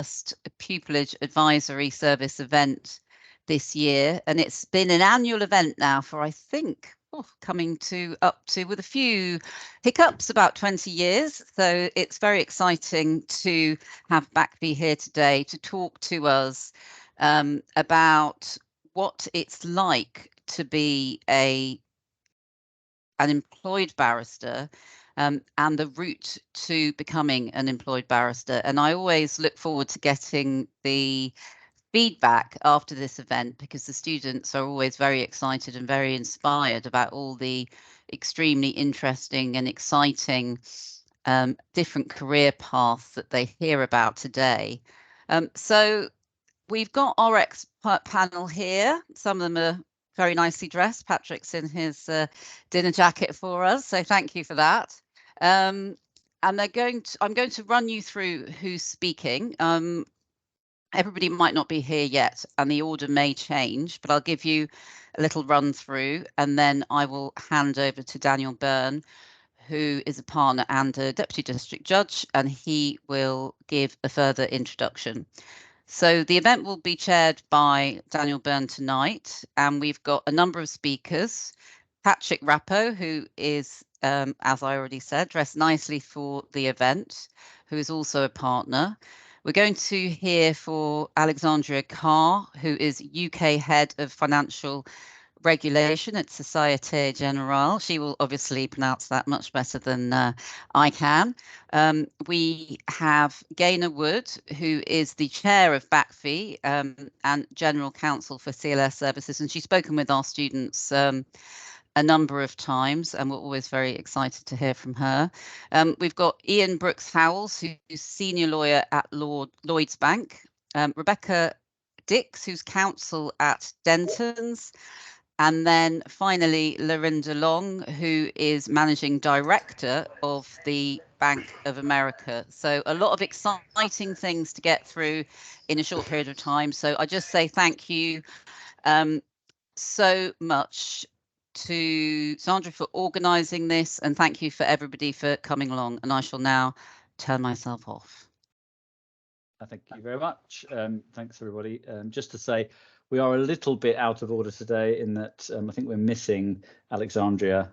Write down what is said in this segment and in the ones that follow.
first pupillage advisory service event this year, and it's been an annual event now for, I think, coming up to, with a few hiccups, about 20 years. So it's very exciting to have BACFI here today to talk to us about what it's like to be an employed barrister, and the route to becoming an employed barrister. And I always look forward to getting the feedback after this event, because the students are always very excited and very inspired about all the extremely interesting and exciting different career paths that they hear about today. So we've got our expert panel here. Some of them are very nicely dressed. Patrick's in his dinner jacket for us, so thank you for that. And I'm going to run you through who's speaking. Everybody might not be here yet, and the order may change, but I'll give you a little run through, and then I will hand over to Daniel Byrne, who is a partner and a deputy district judge, and he will give a further introduction. So the event will be chaired by Daniel Byrne tonight, and we've got a number of speakers. Patrick Rappo, who is, as I already said, dressed nicely for the event, who is also a partner. We're going to hear for Alexandria Carr, who is UK Head of Financial Regulation at Societe Generale. She will obviously pronounce that much better than I can. We have Gaynor Wood, who is the chair of BACFI and General Counsel for CLS Services, and she's spoken with our students a number of times, and we're always very excited to hear from her. We've got Ian Brooks Howells, who's senior lawyer at Lloyds Bank, Rebecca Dix, who's counsel at Denton's, and then finally Lorinda Long, who is managing director of the Bank of America. So a lot of exciting things to get through in a short period of time. So I just say thank you so much to Sandra for organising this, and thank you for everybody for coming along. And I shall now turn myself off. Thank you very much. Thanks, everybody. Just to say, we are a little bit out of order today in that I think we're missing Alexandria,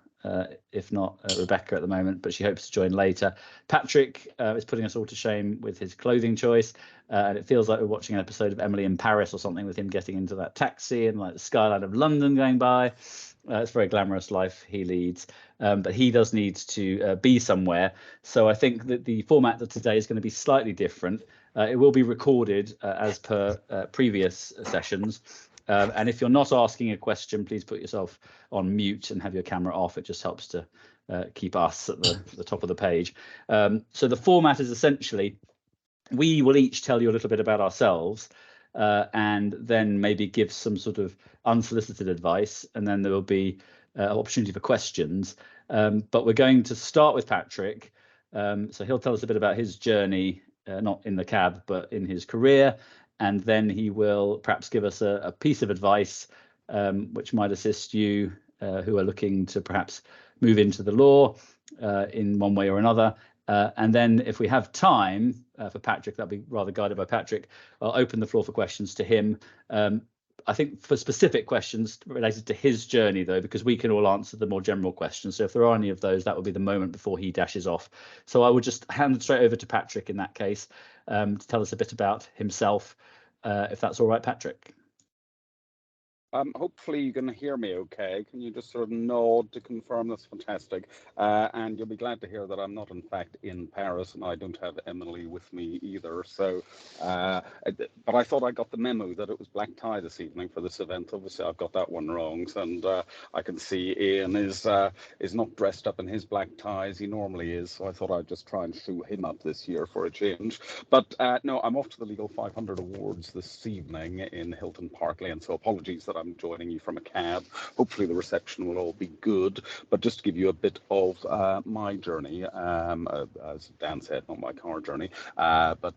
if not Rebecca at the moment, but she hopes to join later. Patrick is putting us all to shame with his clothing choice, and it feels like we're watching an episode of Emily in Paris or something, with him getting into that taxi and like the skyline of London going by. It's a very glamorous life he leads, but he does need to be somewhere. So I think that the format of today is going to be slightly different. It will be recorded as per previous sessions. And if you're not asking a question, please put yourself on mute and have your camera off. It just helps to keep us at the top of the page. So the format is essentially, we will each tell you a little bit about ourselves, and then maybe give some sort of unsolicited advice, and then there will be an opportunity for questions. But we're going to start with Patrick. So he'll tell us a bit about his journey, not in the cab, but in his career. And then he will perhaps give us a piece of advice which might assist you who are looking to perhaps move into the law in one way or another. And then if we have time for Patrick, that'll be rather guided by Patrick, I'll open the floor for questions to him. I think for specific questions related to his journey, though, because we can all answer the more general questions. So if there are any of those, that will be the moment before he dashes off. So I would just hand it straight over to Patrick in that case to tell us a bit about himself, if that's all right, Patrick. Hopefully you can hear me okay. Can you just sort of nod to confirm? That's fantastic. And you'll be glad to hear that I'm not in fact in Paris, and I don't have Emily with me either. So, but I thought I got the memo that it was black tie this evening for this event. Obviously I've got that one wrong. And I can see Ian is not dressed up in his black tie as he normally is. So I thought I'd just try and shoe him up this year for a change. But no, I'm off to the Legal 500 Awards this evening in Hilton Park Lane. So apologies that I'm joining you from a cab. Hopefully the reception will all be good, but just to give you a bit of my journey, as Dan said, not my car journey, but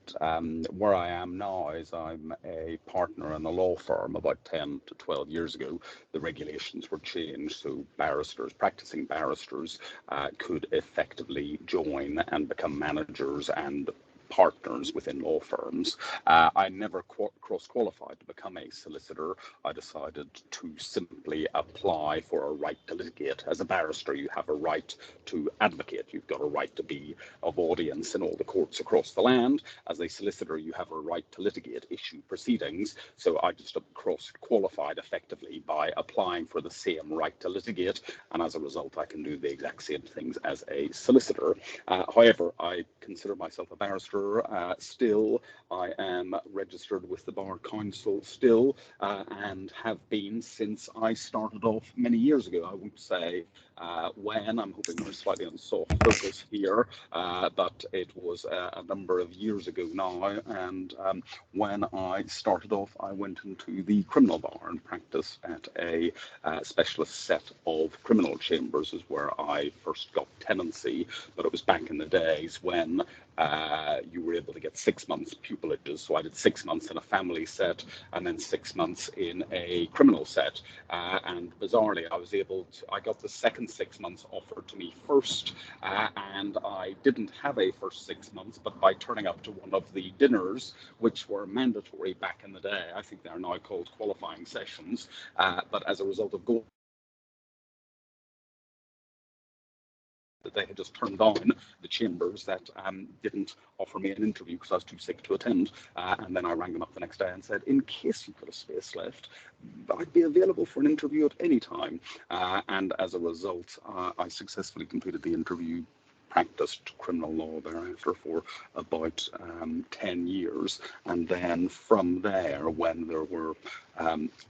where I am now is I'm a partner in a law firm. About 10 to 12 years ago, the regulations were changed, so barristers, practicing barristers, could effectively join and become managers and partners within law firms. I never cross-qualified to become a solicitor. I decided to simply apply for a right to litigate. As a barrister, you have a right to advocate. You've got a right to be of audience in all the courts across the land. As a solicitor, you have a right to litigate, issue proceedings. So I just cross-qualified effectively by applying for the same right to litigate, and as a result, I can do the exact same things as a solicitor. However, I consider myself a barrister still. I am registered with the Bar Council still, and have been since I started off many years ago. I won't say when. I'm hoping we're slightly on soft focus here, but it was a number of years ago now, and when I started off, I went into the criminal bar and practiced at a specialist set of criminal chambers, is where I first got tenancy, but it was back in the days when you were able to get 6 months pupilages. So I did 6 months in a family set and then 6 months in a criminal set. And bizarrely, I got the second 6 months offered to me first, and I didn't have a first 6 months, but by turning up to one of the dinners, which were mandatory back in the day, I think they're now called qualifying sessions, but as a result of going, that they had just turned down the chambers that didn't offer me an interview because I was too sick to attend. And then I rang them up the next day and said, in case you've got a space left, I'd be available for an interview at any time. And as a result, I successfully completed the interview, practiced criminal law thereafter for about 10 years. And then from there, when there were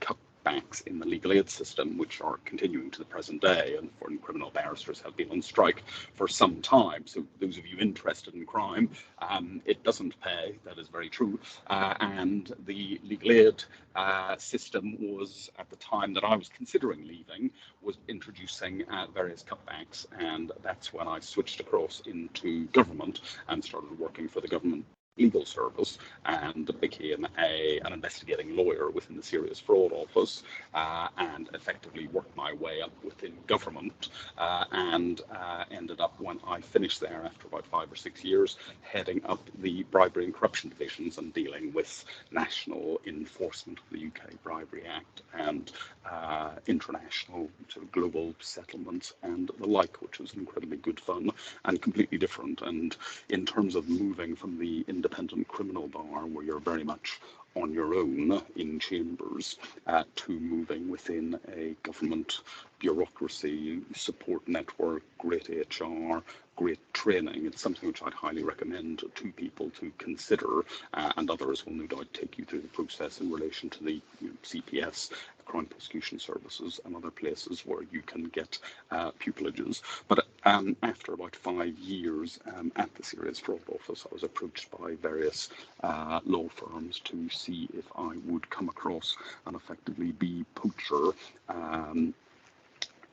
cutbacks in the legal aid system, which are continuing to the present day, and foreign criminal barristers have been on strike for some time. So those of you interested in crime, it doesn't pay, that is very true. And the legal aid system was, at the time that I was considering leaving, was introducing various cutbacks, and that's when I switched across into government and started working for the government legal service and became an investigating lawyer within the Serious Fraud Office, and effectively worked my way up within government, and ended up, when I finished there after about 5 or 6 years, heading up the bribery and corruption divisions and dealing with national enforcement of the UK Bribery Act and international sort of global settlements and the like, which was incredibly good fun and completely different. And in terms of moving from the independent criminal bar, where you're very much on your own in chambers, to moving within a government bureaucracy, support network, great HR, great training, it's something which I'd highly recommend to people to consider, and others will no doubt take you through the process in relation to the CPS, Crime Prosecution Services, and other places where you can get pupilages. But after about 5 years at the Serious Fraud Office, I was approached by various law firms to see if I would come across and effectively be poacher,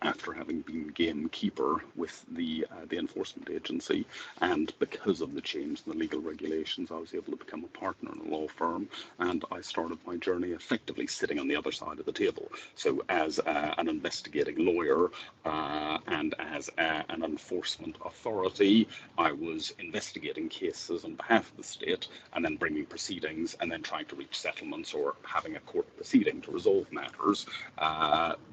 after having been gamekeeper with the enforcement agency. And because of the change in the legal regulations, I was able to become a partner in a law firm, and I started my journey effectively sitting on the other side of the table. So as an investigating lawyer and as an enforcement authority, I was investigating cases on behalf of the state and then bringing proceedings and then trying to reach settlements or having a court proceeding to resolve matters.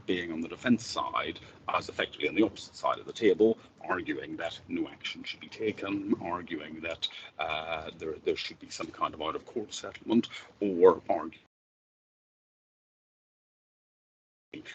Being on the defence side, I was effectively on the opposite side of the table, arguing that no action should be taken, arguing that there should be some kind of out-of-court settlement, or arguing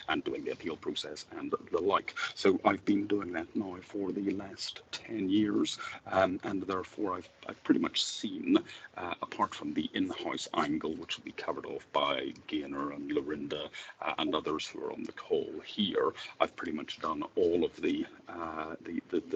and doing the appeal process and the like. So I've been doing that now for the last 10 years, and therefore I've pretty much seen, apart from the in-house angle, which will be covered off by Gaynor and Lorinda and others who are on the call here, I've pretty much done all of the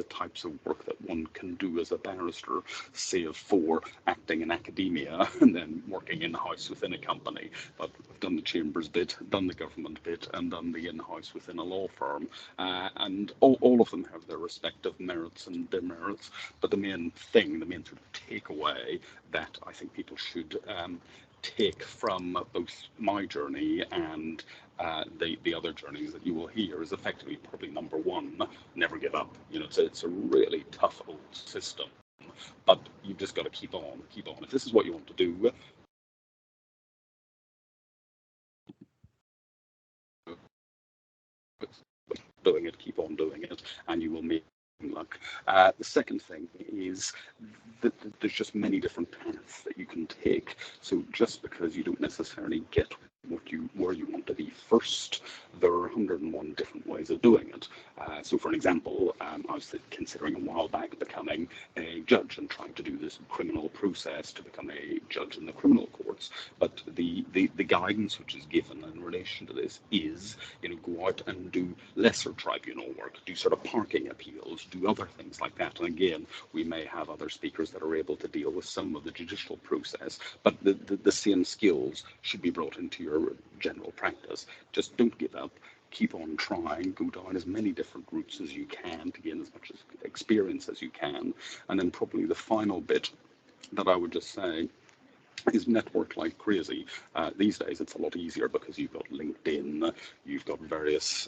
types of work that one can do as a barrister, save for acting in academia and then working in-house within a company. But I've done the chambers bit, done the government bit, and done the in-house within a law firm, and all of them have their respective merits and demerits, but the main thing, the main sort of takeaway that I think people should take from both my journey and the other journeys that you will hear is effectively probably number one: never give up. You know, it's a really tough old system, but you've just got to keep on. If this is what you want to do, doing it, keep on doing it, and you will make luck. The second thing is that there's just many different paths that you can take. So just because you don't necessarily get where you want to be first, there are 101 different ways of doing it. So for an example, I was considering a while back becoming a judge and trying to do this criminal process to become a judge in the criminal courts. But the guidance which is given in relation to this is, go out and do lesser tribunal work, do sort of parking appeals, do other things like that. And again, we may have other speakers that are able to deal with some of the judicial process, but the same skills should be brought into your general practice. Just don't give up. Keep on trying, go down as many different routes as you can to gain as much experience as you can. And then probably the final bit that I would just say is network like crazy. These days it's a lot easier because you've got LinkedIn, you've got various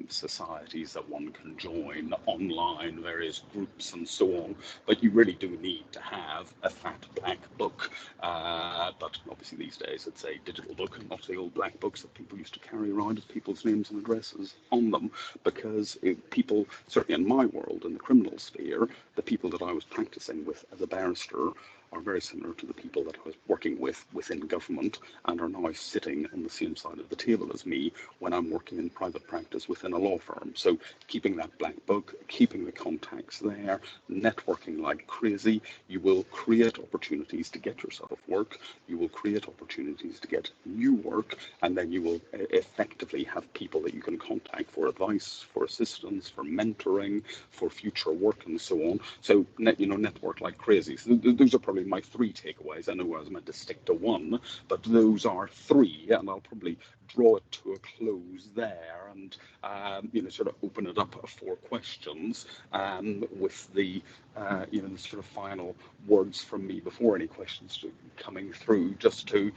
societies that one can join online, various groups and so on, but you really do need to have a fat black book. But obviously these days it's a digital book and not the old black books that people used to carry around with people's names and addresses on them, because people, certainly in my world, in the criminal sphere, the people that I was practicing with as a barrister are very similar to the people that I was working with within government and are now sitting on the same side of the table as me when I'm working in private practice within a law firm. So keeping that black book, keeping the contacts there, networking like crazy, you will create opportunities to get yourself work, you will create opportunities to get new work, and then you will effectively have people that you can contact for advice, for assistance, for mentoring, for future work and so on. So, network like crazy. So those are probably my three takeaways. I know I was meant to stick to one, but those are three, and I'll probably draw it to a close there and sort of open it up for questions with the the sort of final words from me before any questions coming through, just to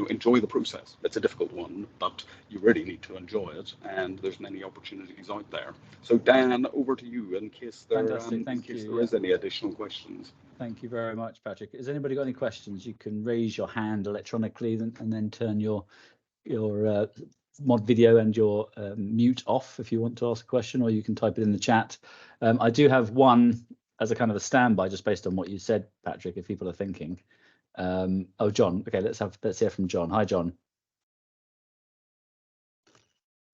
enjoy the process. It's a difficult one, but you really need to enjoy it, and there's many opportunities out there. So Dan, over to you in case there is any additional questions. Thank you very much, Patrick. Has anybody got any questions? You can raise your hand electronically and then turn your mod video and your mute off if you want to ask a question, or you can type it in the chat. I do have one as a kind of a standby, just based on what you said, Patrick, if people are thinking. Oh, John. Okay, let's hear from John. Hi, John.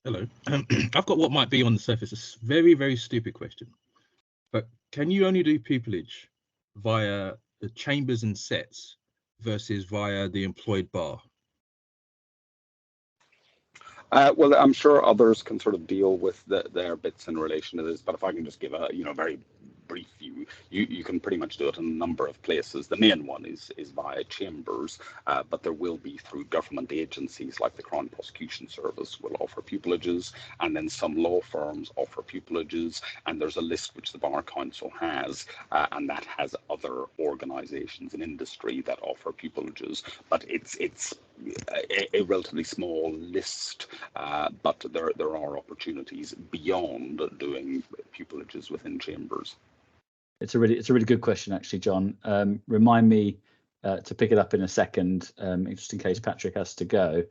Hello. I've got what might be on the surface a very, very stupid question, but can you only do pupillage via the chambers and sets versus via the employed bar? Well, I'm sure others can sort of deal with their bits in relation to this, but if I can just give a very brief view, you can pretty much do it in a number of places. The main one is via chambers, but there will be through government agencies like the Crown Prosecution Service will offer pupillages, and then some law firms offer pupillages, and there's a list which the Bar Council has, and that has other organisations in industry that offer pupillages, but it's a relatively small list, but there are opportunities beyond doing pupillages within chambers. It's a really good question, actually, John. Remind me to pick it up in a second, just in case Patrick has to go.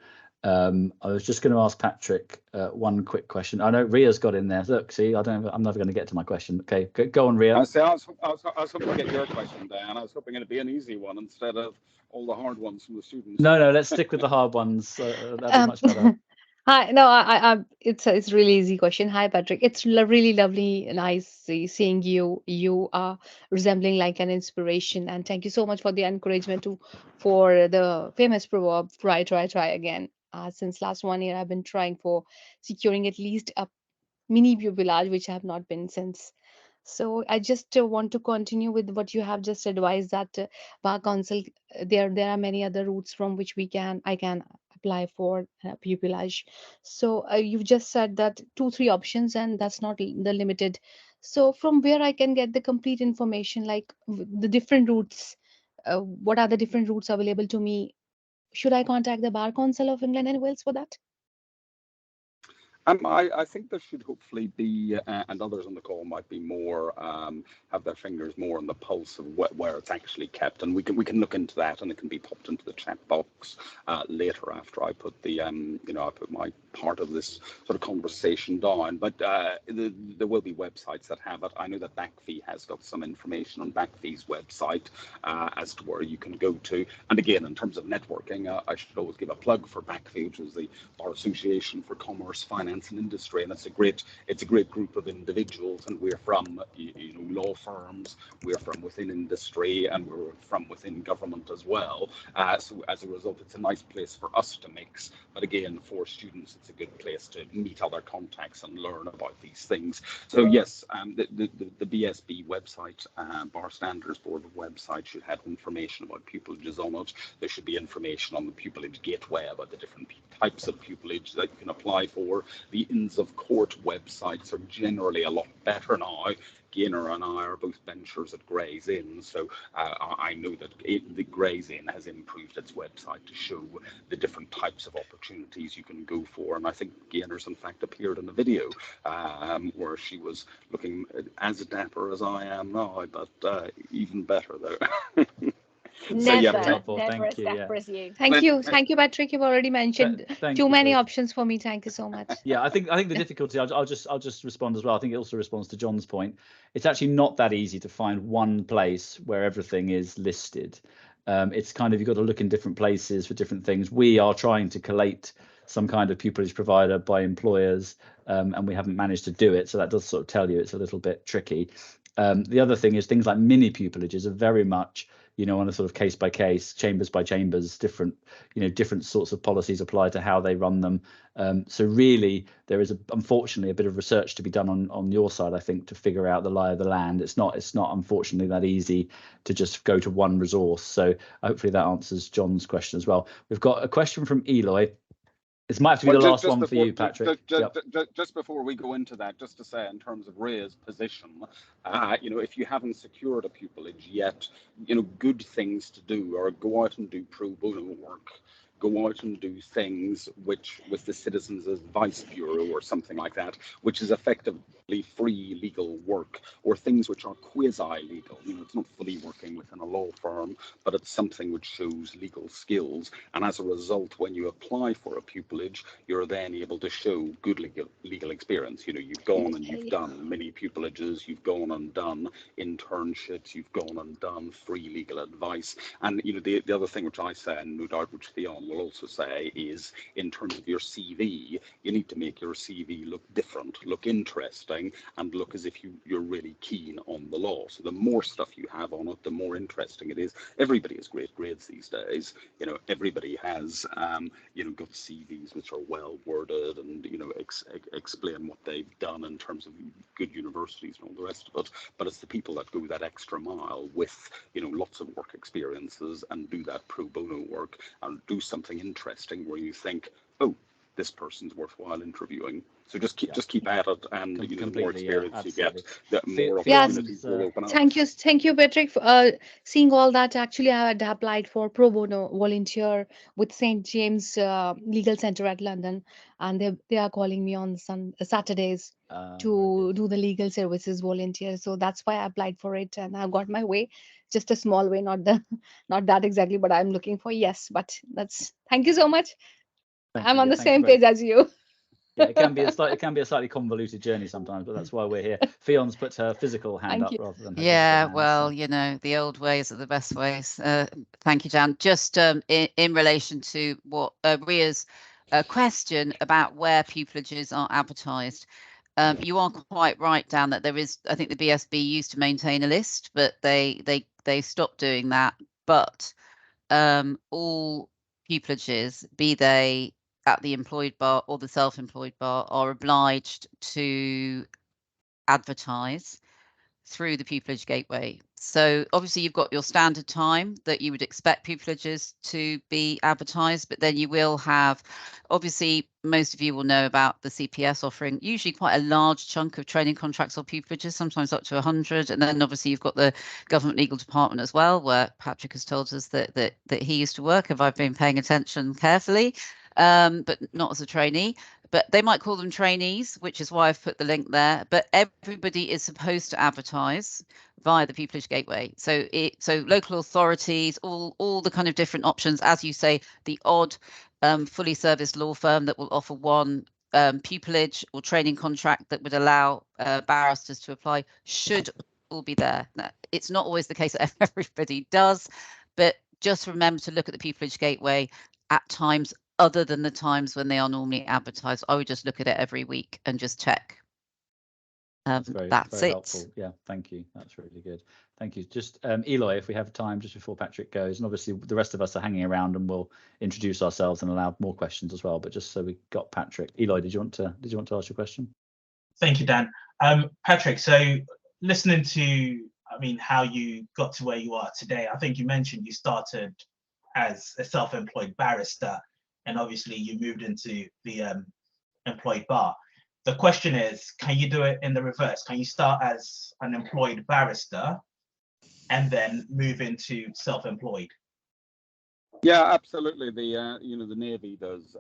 I was just going to ask Patrick one quick question. I know Ria's got in there. Look, see, I'm never going to get to my question. Okay, go on, Ria. I was hoping to get your question, Dan. I was hoping it'd be an easy one instead of all the hard ones from the students. No, let's stick with the hard ones. That'd be much better. Hi, no, it's a really easy question. Hi, Patrick. It's really lovely, nice seeing you. You are resembling like an inspiration, and thank you so much for the encouragement for the famous proverb, try again. Since last 1 year, I've been trying for securing at least a mini pupillage, which I have not been since. So I just want to continue with what you have just advised, that Bar Council, there are many other routes from which I can apply for pupillage. So you've just said that 2-3 options, and that's not the limited. So from where I can get the complete information, like the different routes, what are the different routes available to me? Should I contact the Bar Council of England and Wales for that? I think there should hopefully be, and others on the call might be more, have their fingers more on the pulse of where it's actually kept, and we can look into that, and it can be popped into the chat box later after I put the I put my part of this sort of conversation down. But there will be websites that have it. I know that BACFI has got some information on BACFI's website as to where you can go to. And again, in terms of networking, I should always give a plug for BACFI, which is the Bar Association for Commerce, Finance and Industry, and it's a great group of individuals, and we're from law firms, we're from within industry, and we're from within government as well. So as a result, it's a nice place for us to mix. But again, for students, it's a good place to meet other contacts and learn about these things. So yes, the BSB website, Bar Standards Board website, should have information about pupilages on it. There should be information on the pupillage gateway about the different types of pupillage that you can apply for. The Inns of Court websites are generally a lot better now. Gaynor and I are both benchers at Gray's Inn, so I know that the Gray's Inn has improved its website to show the different types of opportunities you can go for. And I think Gaynor's in fact appeared in a video where she was looking as dapper as I am now, but even better though. Never, helpful. never Thank you. Yeah. Thank you, Patrick. You've already mentioned too many options for me. Thank you so much. Yeah, I think the difficulty, I'll just respond as well. I think it also responds to John's point. It's actually not that easy to find one place where everything is listed. It's kind of, you've got to look in different places for different things. We are trying to collate some kind of pupillage provider by employers, and we haven't managed to do it. So that does sort of tell you it's a little bit tricky. The other thing is things like mini pupillages are very much, on a sort of case by case, chambers by chambers, different sorts of policies apply to how they run them. So really, there is unfortunately a bit of research to be done on your side, I think, to figure out the lie of the land. It's not unfortunately that easy to just go to one resource. So hopefully that answers John's question as well. We've got a question from Eloy. This might have to be the last one for you, Patrick. Just before we go into that, just to say in terms of Ray's position, if you haven't secured a pupillage yet, good things to do are go out and do pro bono work. Go out and do things with the Citizens Advice Bureau or something like that, which is effectively free legal work, or things which are quasi-legal. It's not fully working within a law firm, but it's something which shows legal skills. And as a result, when you apply for a pupillage, you're then able to show good legal experience. You've gone and you've done many pupillages, you've gone and done internships, you've gone and done free legal advice. And the other thing which I say, and no doubt which Theon will also say, is in terms of your CV, you need to make your CV look different, look interesting, and look as if you're really keen on the law. So the more stuff you have on it, the more interesting it is. Everybody has great grades these days. Everybody has got CVs which are well worded and explain what they've done in terms of good universities and all the rest of it. But it's the people that go that extra mile with lots of work experiences and do that pro bono work and do something interesting where you think, oh, this person's worthwhile interviewing. So just keep at it, and the more experience you get, the more opportunities will open up. Thank you, Patrick, for seeing all that. Actually, I had applied for pro bono volunteer with St. James Legal Centre at London, and they are calling me on Saturdays to do the legal services volunteer. So that's why I applied for it, and I got my way. Just a small way, not that exactly, but I'm looking for. Yes, but thank you so much. I'm on the same page as you. Yeah, it can be a slightly convoluted journey sometimes, but that's why we're here. Fion's put her physical hand up rather than her well, the old ways are the best ways. Thank you, Jan. Just in relation to what Ria's question about where pupillages are advertised. You are quite right, Dan, that there is, I think the BSB used to maintain a list, but they stopped doing that. But all pupillages, be they at the employed bar or the self-employed bar, are obliged to advertise through the pupillage gateway. So obviously you've got your standard time that you would expect pupillages to be advertised, but then you will have, obviously most of you will know about the CPS offering usually quite a large chunk of training contracts or pupillages, sometimes up to 100. And then obviously you've got the government legal department as well, where Patrick has told us that he used to work, if I've been paying attention carefully, but not as a trainee. but they might call them trainees, which is why I've put the link there. But everybody is supposed to advertise via the Pupillage Gateway. So local authorities, all the kind of different options, as you say, the odd fully serviced law firm that will offer one pupillage or training contract that would allow barristers to apply should all be there. Now, it's not always the case that everybody does, but just remember to look at the Pupillage Gateway at times other than the times when they are normally advertised. I would just look at it every week and just check. That's very it. helpful. Yeah, thank you. That's really good. Thank you. Just Eloy, if we have time, just before Patrick goes, and obviously the rest of us are hanging around and we'll introduce ourselves and allow more questions as well. But just so we got Patrick, Eloy, did you want to ask your question? Thank you, Dan. Patrick, so listening to, how you got to where you are today, I think you mentioned you started as a self-employed barrister, and obviously you moved into the employed bar. The question is, can you do it in the reverse? Can you start as an employed barrister and then move into self-employed? Yeah, absolutely. The the Navy does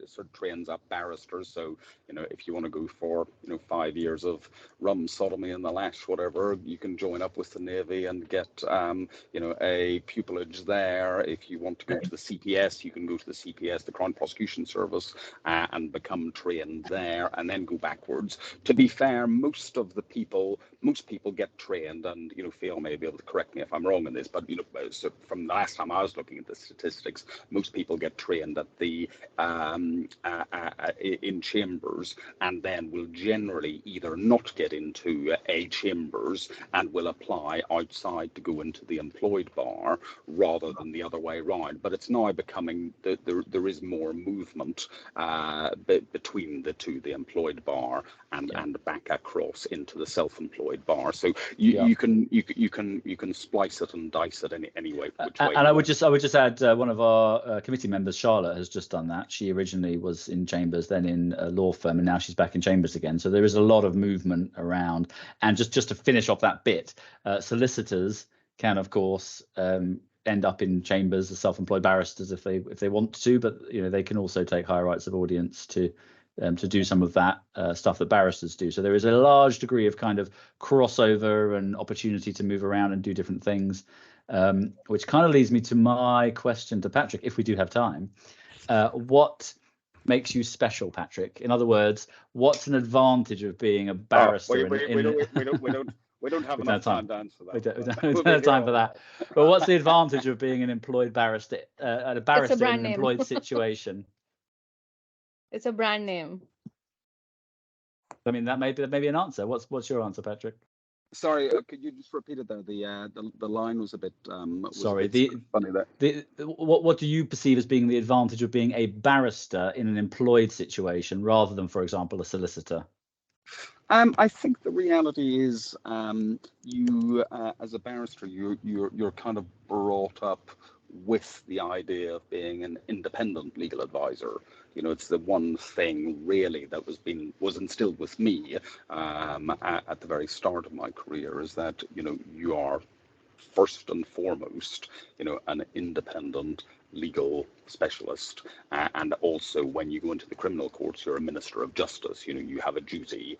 sort of trains up barristers. So if you want to go for 5 years of rum sodomy in the lash, whatever, you can join up with the Navy and get a pupillage there. If you want to go to the CPS, you can go to the CPS, the Crown Prosecution Service, and become trained there, and then go backwards. To be fair, most people get trained, and Phil may be able to correct me if I'm wrong in this, but so from the last time I was looking at the statistics, most people get trained at the in chambers, and then will generally either not get into a chambers and will apply outside to go into the employed bar rather than the other way around. But it's now becoming there is more movement between the two, the employed bar and back across into the self-employed bar. So you can splice it and dice it any way. And I would just add, one of our committee members, Charlotte, has just done that. She originally was in chambers, then in a law firm, and now she's back in chambers again. So there is a lot of movement around. And just to finish off that bit, solicitors can, of course, end up in chambers as self-employed barristers if they want to, but they can also take higher rights of audience to do some of that stuff that barristers do. So there is a large degree of kind of crossover and opportunity to move around and do different things, which kind of leads me to my question to Patrick, if we do have time. What makes you special, Patrick? In other words, what's an advantage of being a barrister? We don't have enough time to answer that. We don't have time for that. But what's the advantage of being an employed barrister, in an employed situation? It's a brand name. I mean, that may be an answer. What's your answer, Patrick? Sorry, could you just repeat it there? The line was a bit sorry. Funny there. What do you perceive as being the advantage of being a barrister in an employed situation rather than, for example, a solicitor? I think the reality is, you as a barrister, you're kind of brought up with the idea of being an independent legal advisor. It's the one thing really that was instilled with me at the very start of my career, is that you are first and foremost an independent legal specialist, and also when you go into the criminal courts, you're a minister of justice. You have a duty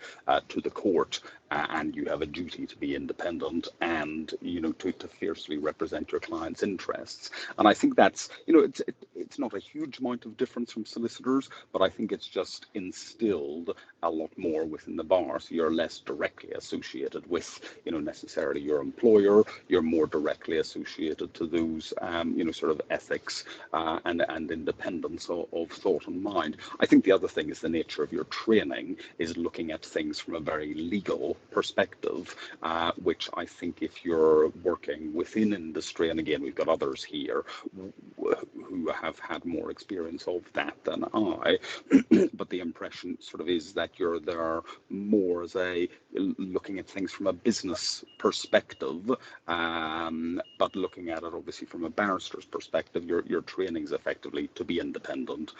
to the court, and you have a duty to be independent and to fiercely represent your client's interests. And I think that's it's not a huge amount of difference from solicitors, but I think it's just instilled a lot more within the bar. So you're less directly associated with necessarily your employer. You're more directly associated to those sort of ethics and independence of thought and mind. I think the other thing is the nature of your training is looking at things from a very legal perspective, which I think if you're working within industry, and again, we've got others here who have had more experience of that than I, but the impression sort of is that you're there more as looking at things from a business perspective, but looking at it obviously from a barrister's perspective. Your training is effectively to be independent,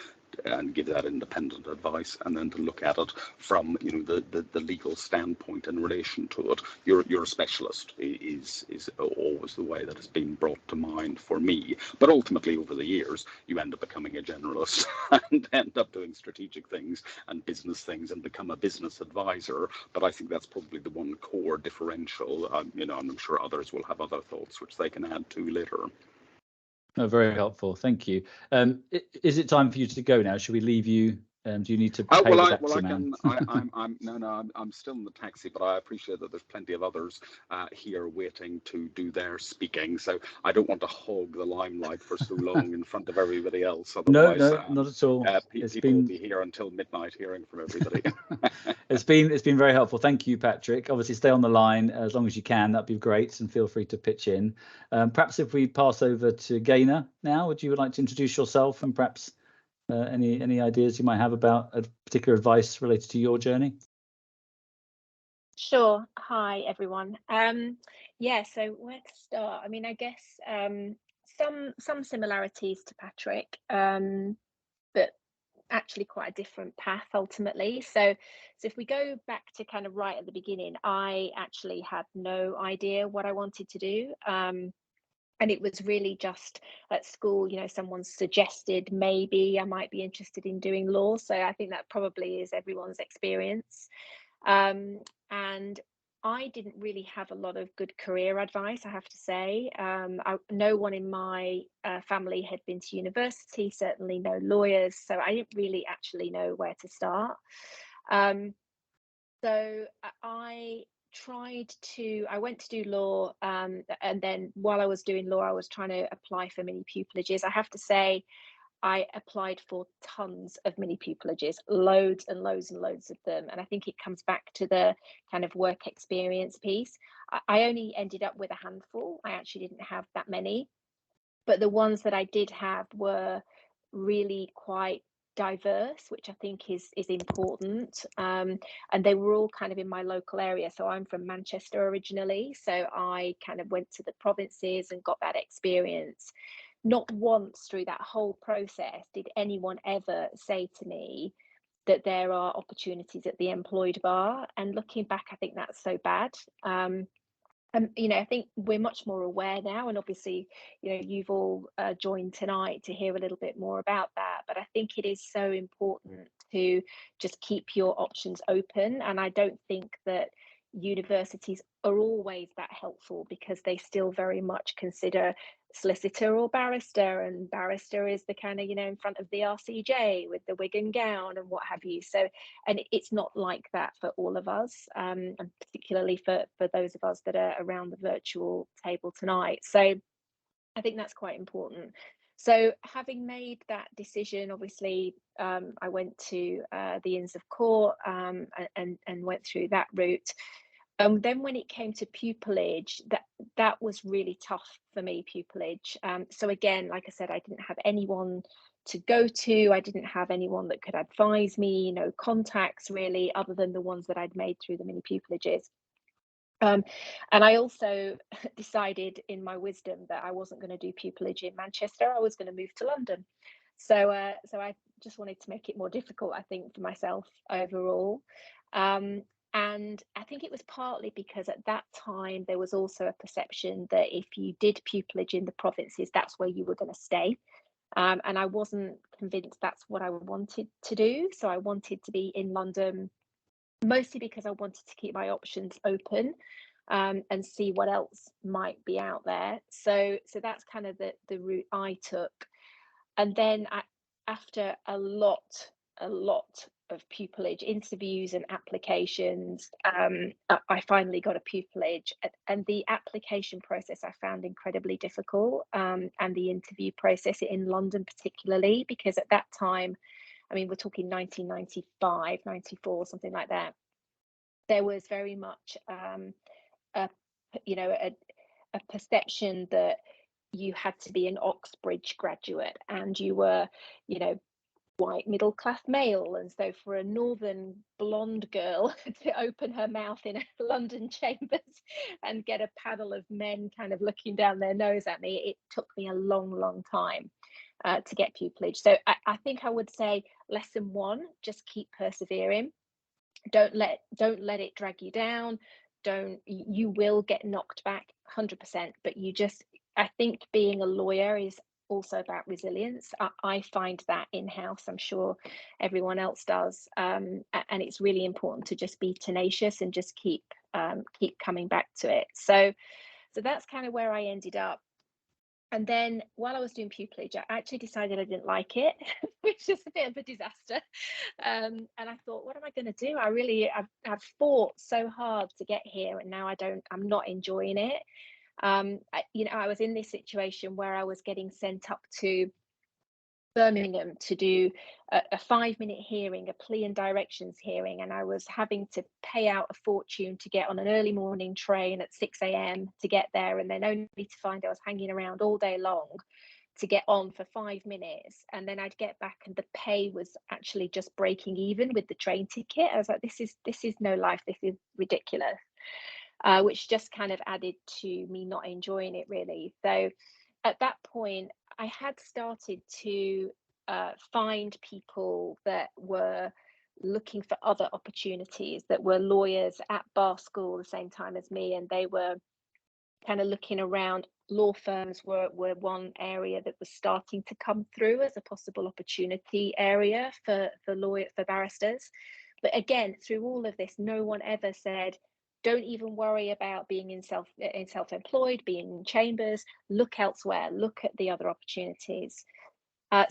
give that independent advice, and then to look at it from the legal standpoint in relation to it. You're a specialist is always the way that it's been brought to mind for me. But ultimately, over the years, you end up becoming a generalist and end up doing strategic things and business things and become a business advisor. But I think that's probably the one core differential. And I'm sure others will have other thoughts which they can add to later. No, very helpful. Thank you. Is it time for you to go now? Should we leave you? Do you need to pay the taxi man? I'm still in the taxi, but I appreciate that there's plenty of others here waiting to do their speaking. So I don't want to hog the limelight for so long in front of everybody else. Otherwise, no, not at all. People will be here until midnight hearing from everybody. It's been very helpful. Thank you, Patrick. Obviously, stay on the line as long as you can. That'd be great, and feel free to pitch in. Perhaps if we pass over to Gaynor now, would you like to introduce yourself and perhaps any ideas you might have about a particular advice related to your journey? Sure. Hi, everyone. Yeah, so where to start? I mean, I guess some similarities to Patrick, but actually quite a different path ultimately. So if we go back to kind of right at the beginning, I actually had no idea what I wanted to do. And it was really just at school, someone suggested maybe I might be interested in doing law. So I think that probably is everyone's experience. And I didn't really have a lot of good career advice, I have to say. No one in my family had been to university, certainly no lawyers. So I didn't really actually know where to start. So I went to do law, and then while I was doing law, I was trying to apply for mini pupilages. I have to say, I applied for tons of mini pupilages, loads and loads and loads of them. And I think it comes back to the kind of work experience piece. I only ended up with a handful. I actually didn't have that many, but the ones that I did have were really quite diverse, which I think is important. And they were all kind of in my local area. So I'm from Manchester originally. So I kind of went to the provinces and got that experience. Not once through that whole process did anyone ever say to me that there are opportunities at the employed bar. And looking back, I think that's so bad. I think we're much more aware now, and obviously, you've all joined tonight to hear a little bit more about that. But I think it is so important to just keep your options open. And I don't think that universities are always that helpful, because they still very much consider solicitor or barrister, and barrister is the kind of in front of the RCJ with the wig and gown and what have you. So, and it's not like that for all of us, and particularly for those of us that are around the virtual table tonight. So I think that's quite important. So having made that decision, obviously, I went to the Inns of Court and went through that route. Then when it came to pupillage, that was really tough for me, pupillage. So again, like I said, I didn't have anyone to go to. I didn't have anyone that could advise me, no contacts really, other than the ones that I'd made through the mini pupillages. And I also decided in my wisdom that I wasn't going to do pupillage in Manchester. I was going to move to London. So I just wanted to make it more difficult, I think, for myself overall. And I think it was partly because at that time there was also a perception that if you did pupillage in the provinces, that's where you were going to stay. And I wasn't convinced that's what I wanted to do. So I wanted to be in London, mostly because I wanted to keep my options open and see what else might be out there. So that's kind of the route I took. And then after a lot of pupillage interviews and applications, I finally got a pupillage, and the application process I found incredibly difficult, and the interview process in London particularly, because at that time, I mean, we're talking 1995, 94, something like that, there was very much a perception that you had to be an Oxbridge graduate and you were, white middle class male, and so for a northern blonde girl to open her mouth in London chambers and get a panel of men kind of looking down their nose at me, it took me a long time to get pupillage. So I think I would say lesson one, just keep persevering. Don't let it drag you down. You will get knocked back 100%, but I think being a lawyer is also about resilience. I find that in-house. I'm sure everyone else does, and it's really important to just be tenacious and just keep coming back to it. So that's kind of where I ended up. And then while I was doing pupillage, I actually decided I didn't like it, which is a bit of a disaster. And I thought, what am I going to do? I've fought so hard to get here, and now I'm not enjoying it. I was in this situation where I was getting sent up to Birmingham to do a 5-minute hearing, a plea and directions hearing, and I was having to pay out a fortune to get on an early morning train at 6 a.m. to get there, and then only to find I was hanging around all day long to get on for 5 minutes, and then I'd get back and the pay was actually just breaking even with the train ticket. I was like, this is no life, this is ridiculous. Which just kind of added to me not enjoying it really. So at that point, I had started to find people that were looking for other opportunities, that were lawyers at bar school the same time as me, and they were kind of looking around. Law firms were one area that was starting to come through as a possible opportunity area for barristers. But again, through all of this, no one ever said, don't even worry about being in self-employed, being in chambers, look elsewhere, look at the other opportunities.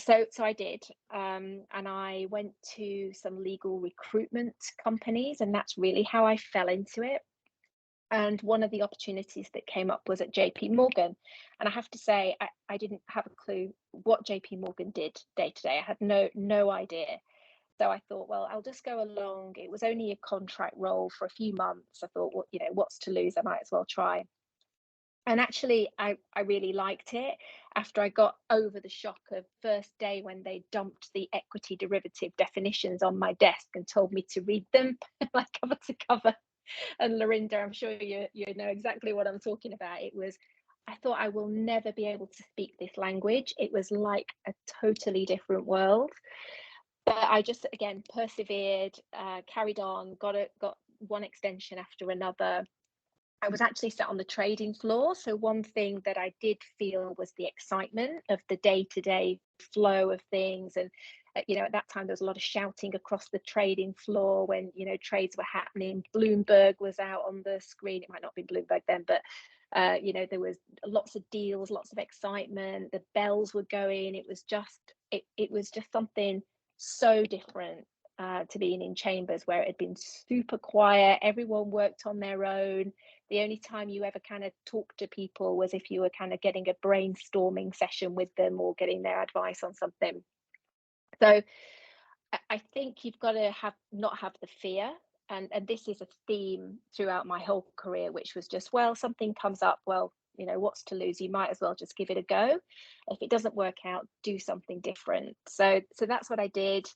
So I did, and I went to some legal recruitment companies, and that's really how I fell into it. And one of the opportunities that came up was at JP Morgan. And I have to say, I didn't have a clue what JP Morgan did day to day. I had no idea. So I thought, well, I'll just go along. It was only a contract role for a few months. I thought, well, what's to lose? I might as well try. And actually, I really liked it after I got over the shock of first day when they dumped the equity derivative definitions on my desk and told me to read them like cover to cover. And Lorinda, I'm sure you know exactly what I'm talking about. I thought I will never be able to speak this language. It was like a totally different world. But I just, again, persevered, carried on, got one extension after another. I was actually sat on the trading floor. So one thing that I did feel was the excitement of the day-to-day flow of things. And, at that time, there was a lot of shouting across the trading floor when, trades were happening. Bloomberg was out on the screen. It might not be Bloomberg then, but, there was lots of deals, lots of excitement. The bells were going. It was just something so different to being in chambers where it had been super quiet. Everyone worked on their own. The only time you ever kind of talked to people was if you were kind of getting a brainstorming session with them or getting their advice on something. So I think you've got to not have the fear. And this is a theme throughout my whole career, which was just, well, something comes up, well, what's to lose? You might as well just give it a go. If it doesn't work out, do something different. So that's what I did.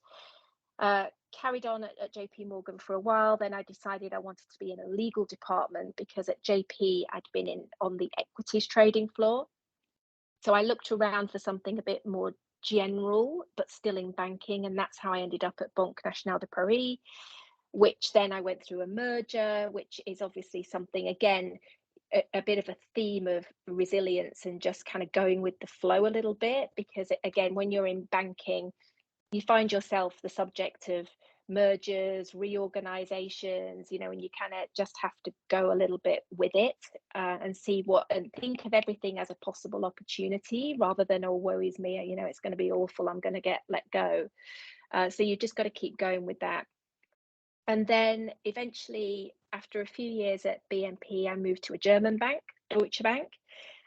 Carried on at JP Morgan for a while. Then I decided I wanted to be in a legal department because at JP I'd been on the equities trading floor. So I looked around for something a bit more general, but still in banking. And that's how I ended up at Banque Nationale de Paris, which then I went through a merger, which is obviously something, again, a bit of a theme of resilience and just kind of going with the flow a little bit. Because again, when you're in banking, you find yourself the subject of mergers, reorganizations, and you kind of just have to go a little bit with it and see and think of everything as a possible opportunity rather than, oh, woe is me, it's going to be awful, I'm going to get let go. So you just got to keep going with that. And then eventually, after a few years at BNP, I moved to a German bank, Deutsche Bank.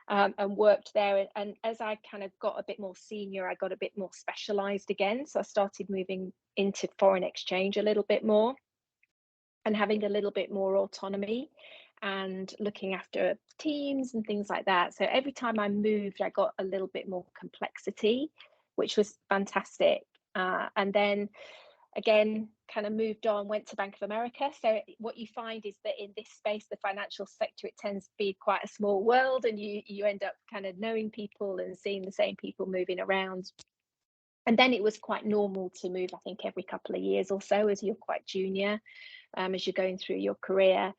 And worked there. And as I kind of got a bit more senior, I got a bit more specialized again. So I started moving into foreign exchange a little bit more and having a little bit more autonomy and looking after teams and things like that. So every time I moved, I got a little bit more complexity, which was fantastic. And then again, kind of moved on, went to Bank of America. So what you find is that in this space, the financial sector, it tends to be quite a small world, and you end up kind of knowing people and seeing the same people moving around. And then it was quite normal to move, I think, every couple of years or so as you're quite junior, as you're going through your career.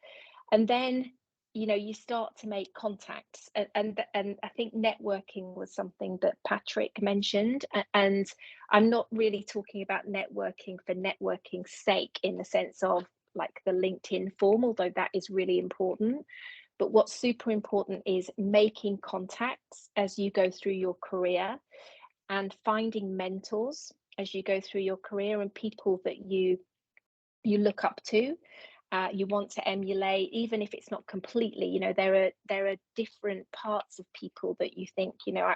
And then, you know, you start to make contacts, and I think networking was something that Patrick mentioned. And I'm not really talking about networking for networking's sake in the sense of like the LinkedIn form, although that is really important. But what's super important is making contacts as you go through your career, and finding mentors as you go through your career, and people that you look up to. You want to emulate, even if it's not completely. You know, there are different parts of people that you think, you know,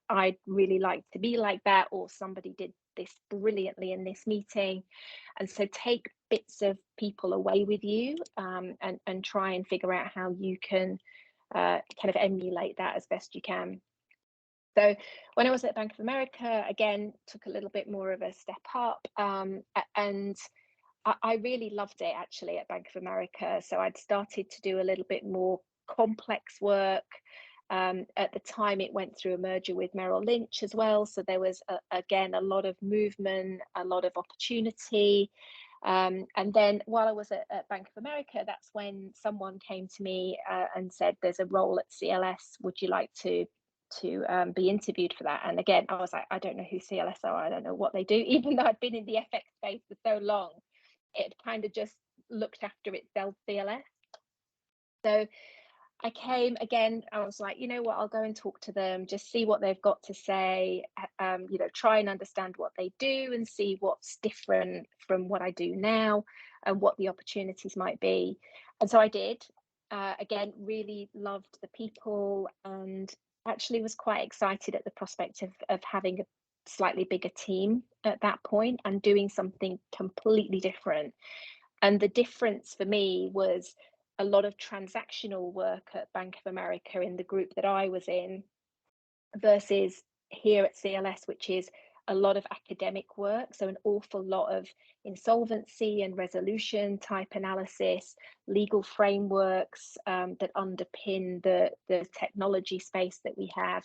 I'd really like to be like that, or somebody did this brilliantly in this meeting. And so take bits of people away with you, and try and figure out how you can kind of emulate that as best you can. So when I was at Bank of America, again, took a little bit more of a step up, and I really loved it actually at Bank of America. So I'd started to do a little bit more complex work. At the time, it went through a merger with Merrill Lynch as well. So there was, again, a lot of movement, a lot of opportunity. And then while I was at Bank of America, that's when someone came to me and said, there's a role at CLS. Would you like to be interviewed for that? And again, I was like, I don't know who CLS are. I don't know what they do, even though I'd been in the FX space for so long. It kind of just looked after itself, CLS. So I came again, I was like, you know what, I'll go and talk to them, just see what they've got to say, you know, try and understand what they do and see what's different from what I do now and what the opportunities might be. And so I did. Again, really loved the people, and actually was quite excited at the prospect of having a slightly bigger team at that point and doing something completely different. And the difference for me was a lot of transactional work at Bank of America in the group that I was in, versus here at CLS, which is a lot of academic work. So an awful lot of insolvency and resolution type analysis, legal frameworks that underpin the technology space that we have.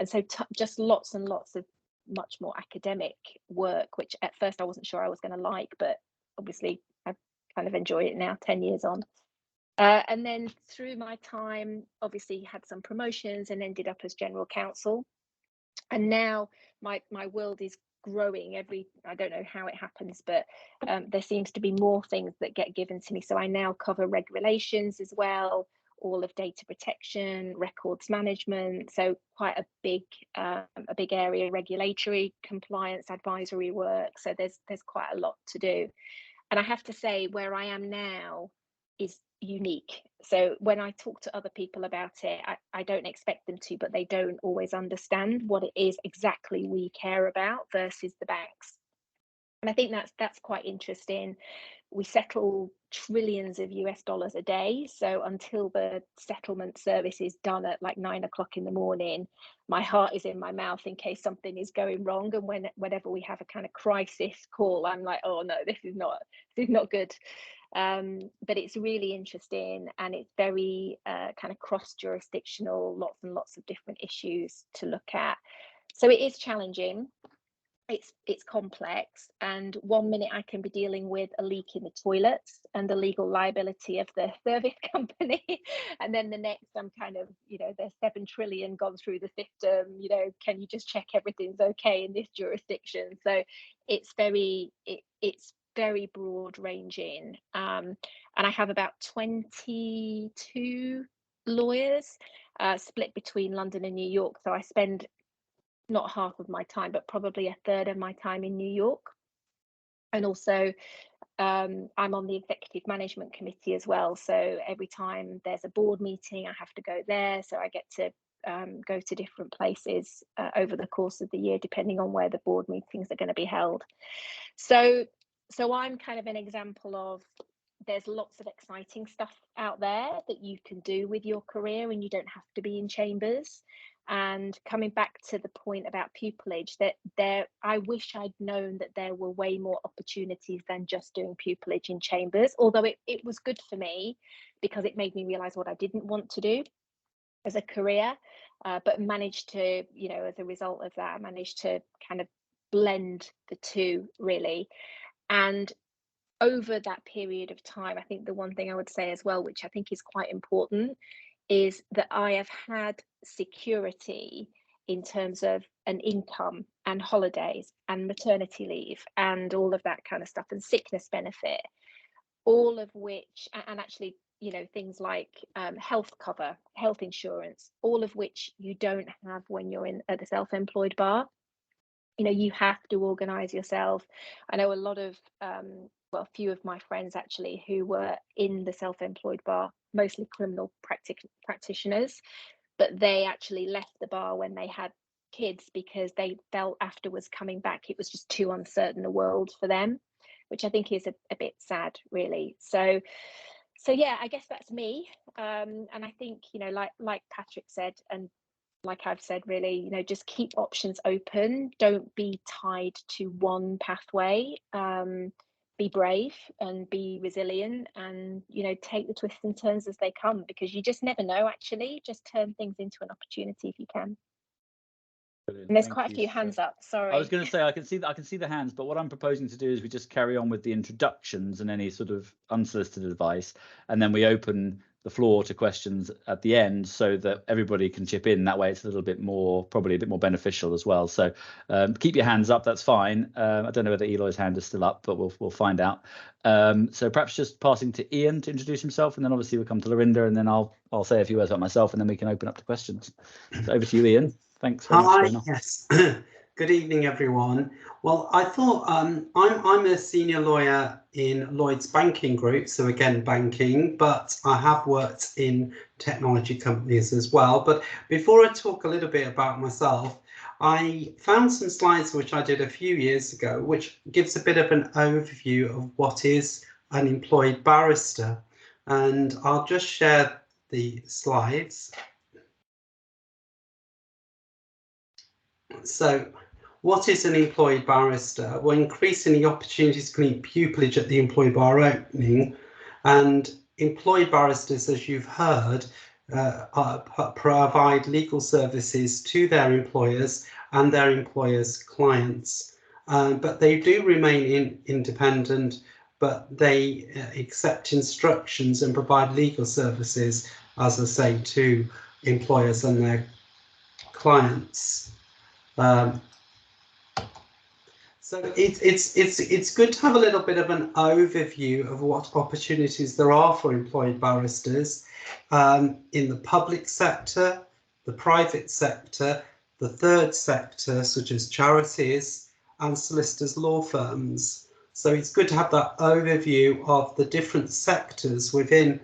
And so just lots and lots of much more academic work, which at first I wasn't sure I was going to like, but obviously I kind of enjoy it now, 10 years on. And then through my time, obviously had some promotions and ended up as general counsel. And now my world is growing I don't know how it happens, but there seems to be more things that get given to me. So I now cover regulations as well, all of data protection, records management. So quite a big area, regulatory compliance, advisory work. So there's quite a lot to do. And I have to say, where I am now is unique. So when I talk to other people about it, I don't expect them to, but they don't always understand what it is exactly we care about versus the banks. And I think that's quite interesting. We settle trillions of US dollars a day. So until the settlement service is done at like 9 o'clock in the morning, my heart is in my mouth in case something is going wrong. And whenever we have a kind of crisis call, I'm like, oh no, this is not good. But it's really interesting, and it's very kind of cross-jurisdictional, lots and lots of different issues to look at. So it is challenging. It's complex, and 1 minute I can be dealing with a leak in the toilets and the legal liability of the service company, and then the next I'm kind of, you know, there's 7 trillion gone through the system, you know, can you just check everything's okay in this jurisdiction? So it's very broad ranging, and I have about 22 lawyers split between London and New York, so I spend not half of my time, but probably a third of my time in New York. And also I'm on the executive management committee as well. So every time there's a board meeting, I have to go there. So I get to go to different places over the course of the year, depending on where the board meetings are going to be held. So I'm kind of an example of, there's lots of exciting stuff out there that you can do with your career, and you don't have to be in chambers. And coming back to the point about pupillage, that I wish I'd known that there were way more opportunities than just doing pupillage in chambers, although it was good for me because it made me realise what I didn't want to do as a career, but managed to, you know, as a result of that, I managed to kind of blend the two really. And over that period of time, I think the one thing I would say as well, which I think is quite important, is that I have had security in terms of an income and holidays and maternity leave and all of that kind of stuff, and sickness benefit, all of which, and actually, you know, things like health cover, health insurance, all of which you don't have when you're at the self-employed bar. You know, you have to organize yourself. I know a lot of well, a few of my friends actually who were in the self-employed bar, mostly criminal practitioners, but they actually left the bar when they had kids because they felt afterwards coming back it was just too uncertain a world for them, which I think is a bit sad really. So yeah, I guess that's me. And I think, you know, like Patrick said, and like I've said, really, you know, just keep options open. Don't be tied to one pathway. Be brave and be resilient, and, you know, take the twists and turns as they come, because you just never know. Actually, just turn things into an opportunity if you can. Brilliant. And there's Thank quite a you. few hands up. Sorry. I was going to say I can see the hands, but what I'm proposing to do is we just carry on with the introductions and any sort of unsolicited advice, and then we open the floor to questions at the end so that everybody can chip in. That way it's a little bit more, probably a bit more beneficial as well. So keep your hands up, that's fine. I don't know whether Eloy's hand is still up, but we'll find out. So perhaps just passing to Ian to introduce himself, and then obviously we'll come to Lorinda, and then I'll say a few words about myself, and then we can open up to questions. So over to you, Ian. Thanks very much. Hi, yes. Good evening, everyone. Well, I thought I'm a senior lawyer in Lloyd's Banking Group, so again, banking, but I have worked in technology companies as well. But before I talk a little bit about myself, I found some slides which I did a few years ago, which gives a bit of an overview of what is an employed barrister. And I'll just share the slides. So what is an employed barrister? Well, increasingly opportunities to meet pupillage at the employed bar opening, and employed barristers, as you've heard, provide legal services to their employers and their employers' clients. But they do remain independent, but they accept instructions and provide legal services, as I say, to employers and their clients. So it's good to have a little bit of an overview of what opportunities there are for employed barristers in the public sector, the private sector, the third sector, such as charities and solicitors' law firms. So it's good to have that overview of the different sectors within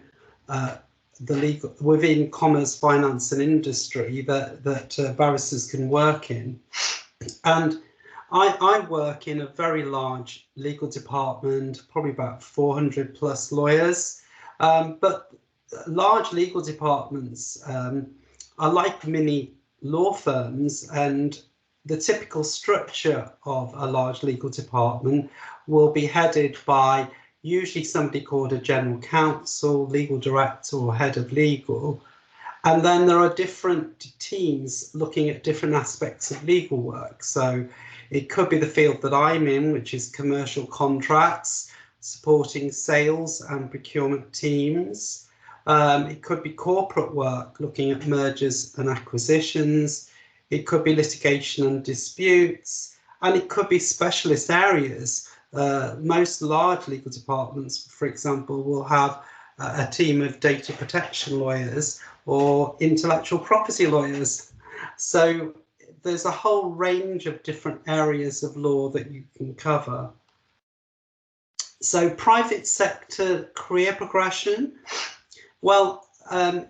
within commerce, finance and industry that barristers can work in. And I work in a very large legal department, probably about 400 plus lawyers, but large legal departments are like mini law firms, and the typical structure of a large legal department will be headed by usually somebody called a general counsel, legal director or head of legal. And then there are different teams looking at different aspects of legal work. So it could be the field that I'm in, which is commercial contracts, supporting sales and procurement teams. It could be corporate work, looking at mergers and acquisitions. It could be litigation and disputes, and it could be specialist areas. Most large legal departments, for example, will have a team of data protection lawyers or intellectual property lawyers. So there's a whole range of different areas of law that you can cover. So private sector career progression. Well,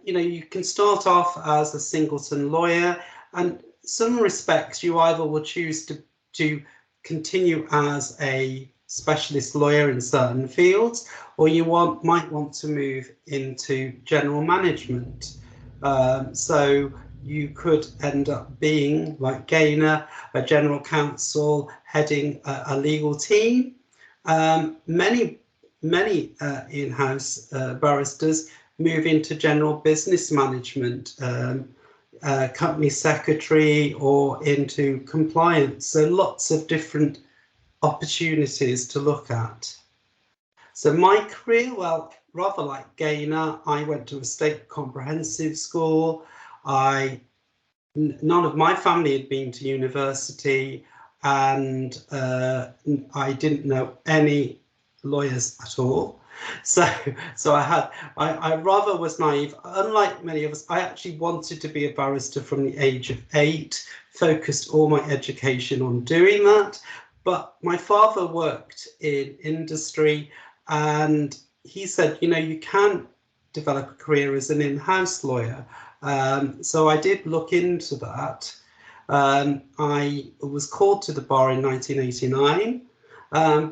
you know, you can start off as a singleton lawyer, and some respects you either will choose to continue as a specialist lawyer in certain fields, or you might want to move into general management. So you could end up being, like Gaynor, a general counsel heading a legal team. Many in-house barristers move into general business management, company secretary, or into compliance. So lots of different opportunities to look at. So my career, well, rather like Gaynor, I went to a state comprehensive school. None of my family had been to university, and I didn't know any lawyers at all. So I rather was naive. Unlike many of us, I actually wanted to be a barrister from the age of 8, focused all my education on doing that. But my father worked in industry, and he said, you know, you can develop a career as an in-house lawyer. So I did look into that. I was called to the bar in 1989,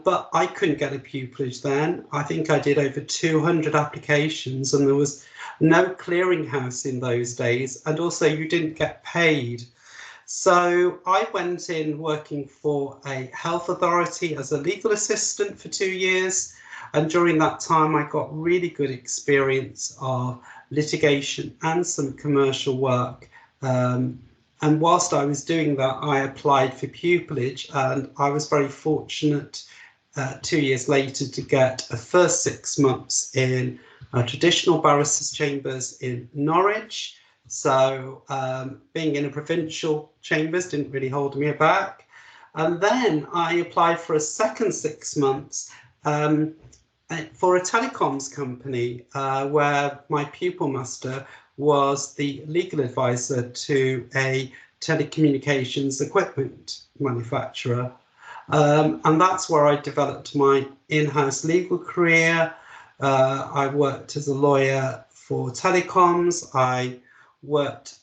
but I couldn't get a pupillage then. I think I did over 200 applications, and there was no clearinghouse in those days, and also you didn't get paid. So I went in working for a health authority as a legal assistant for 2 years, and during that time I got really good experience of litigation and some commercial work. And whilst I was doing that, I applied for pupillage, and I was very fortunate 2 years later to get a first 6 months in traditional barristers' chambers in Norwich. So being in a provincial chambers didn't really hold me back. And then I applied for a second 6 months for a telecoms company where my pupil master was the legal advisor to a telecommunications equipment manufacturer. And that's where I developed my in-house legal career. I worked as a lawyer for telecoms. I worked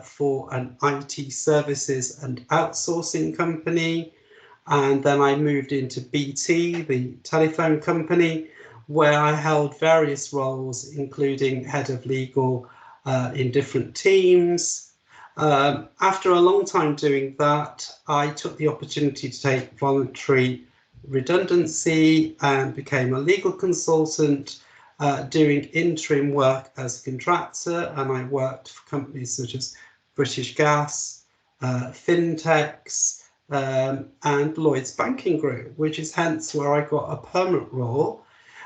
for an IT services and outsourcing company. And then I moved into BT, the telephone company, where I held various roles, including head of legal in different teams. After a long time doing that, I took the opportunity to take voluntary redundancy and became a legal consultant, doing interim work as a contractor, and I worked for companies such as British Gas, fintechs, and Lloyds Banking Group, which is hence where I got a permanent role.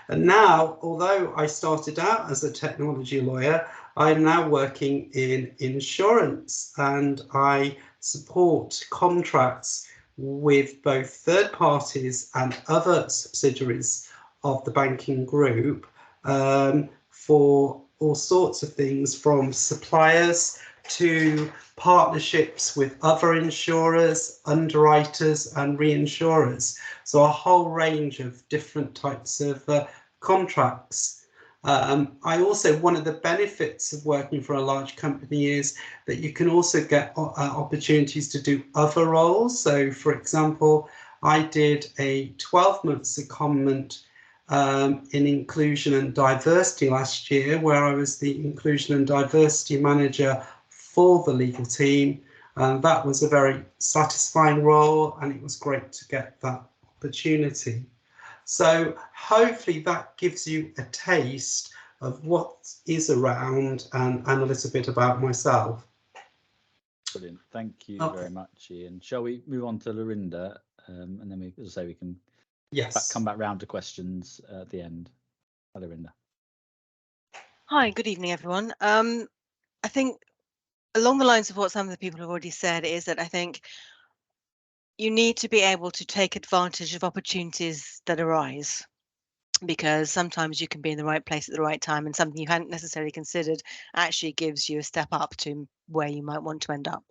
And now, although I started out as a technology lawyer, I'm now working in insurance, and I support contracts with both third parties and other subsidiaries of the banking group for all sorts of things, from suppliers to partnerships with other insurers, underwriters and reinsurers. So a whole range of different types of contracts. I also, one of the benefits of working for a large company is that you can also get opportunities to do other roles. So for example, I did a 12-month secondment in inclusion and diversity last year, where I was the inclusion and diversity manager for the legal team. And that was a very satisfying role, and it was great to get that opportunity. So hopefully that gives you a taste of what is around and a little bit about myself. Brilliant. Thank you very much, Ian. Shall we move on to Lorinda, and then we, as I say, we can come back round to questions at the end. Hi, Lorinda. Hi, good evening, everyone. I think along the lines of what some of the people have already said is that I think you need to be able to take advantage of opportunities that arise, because sometimes you can be in the right place at the right time, and something you hadn't necessarily considered actually gives you a step up to where you might want to end up.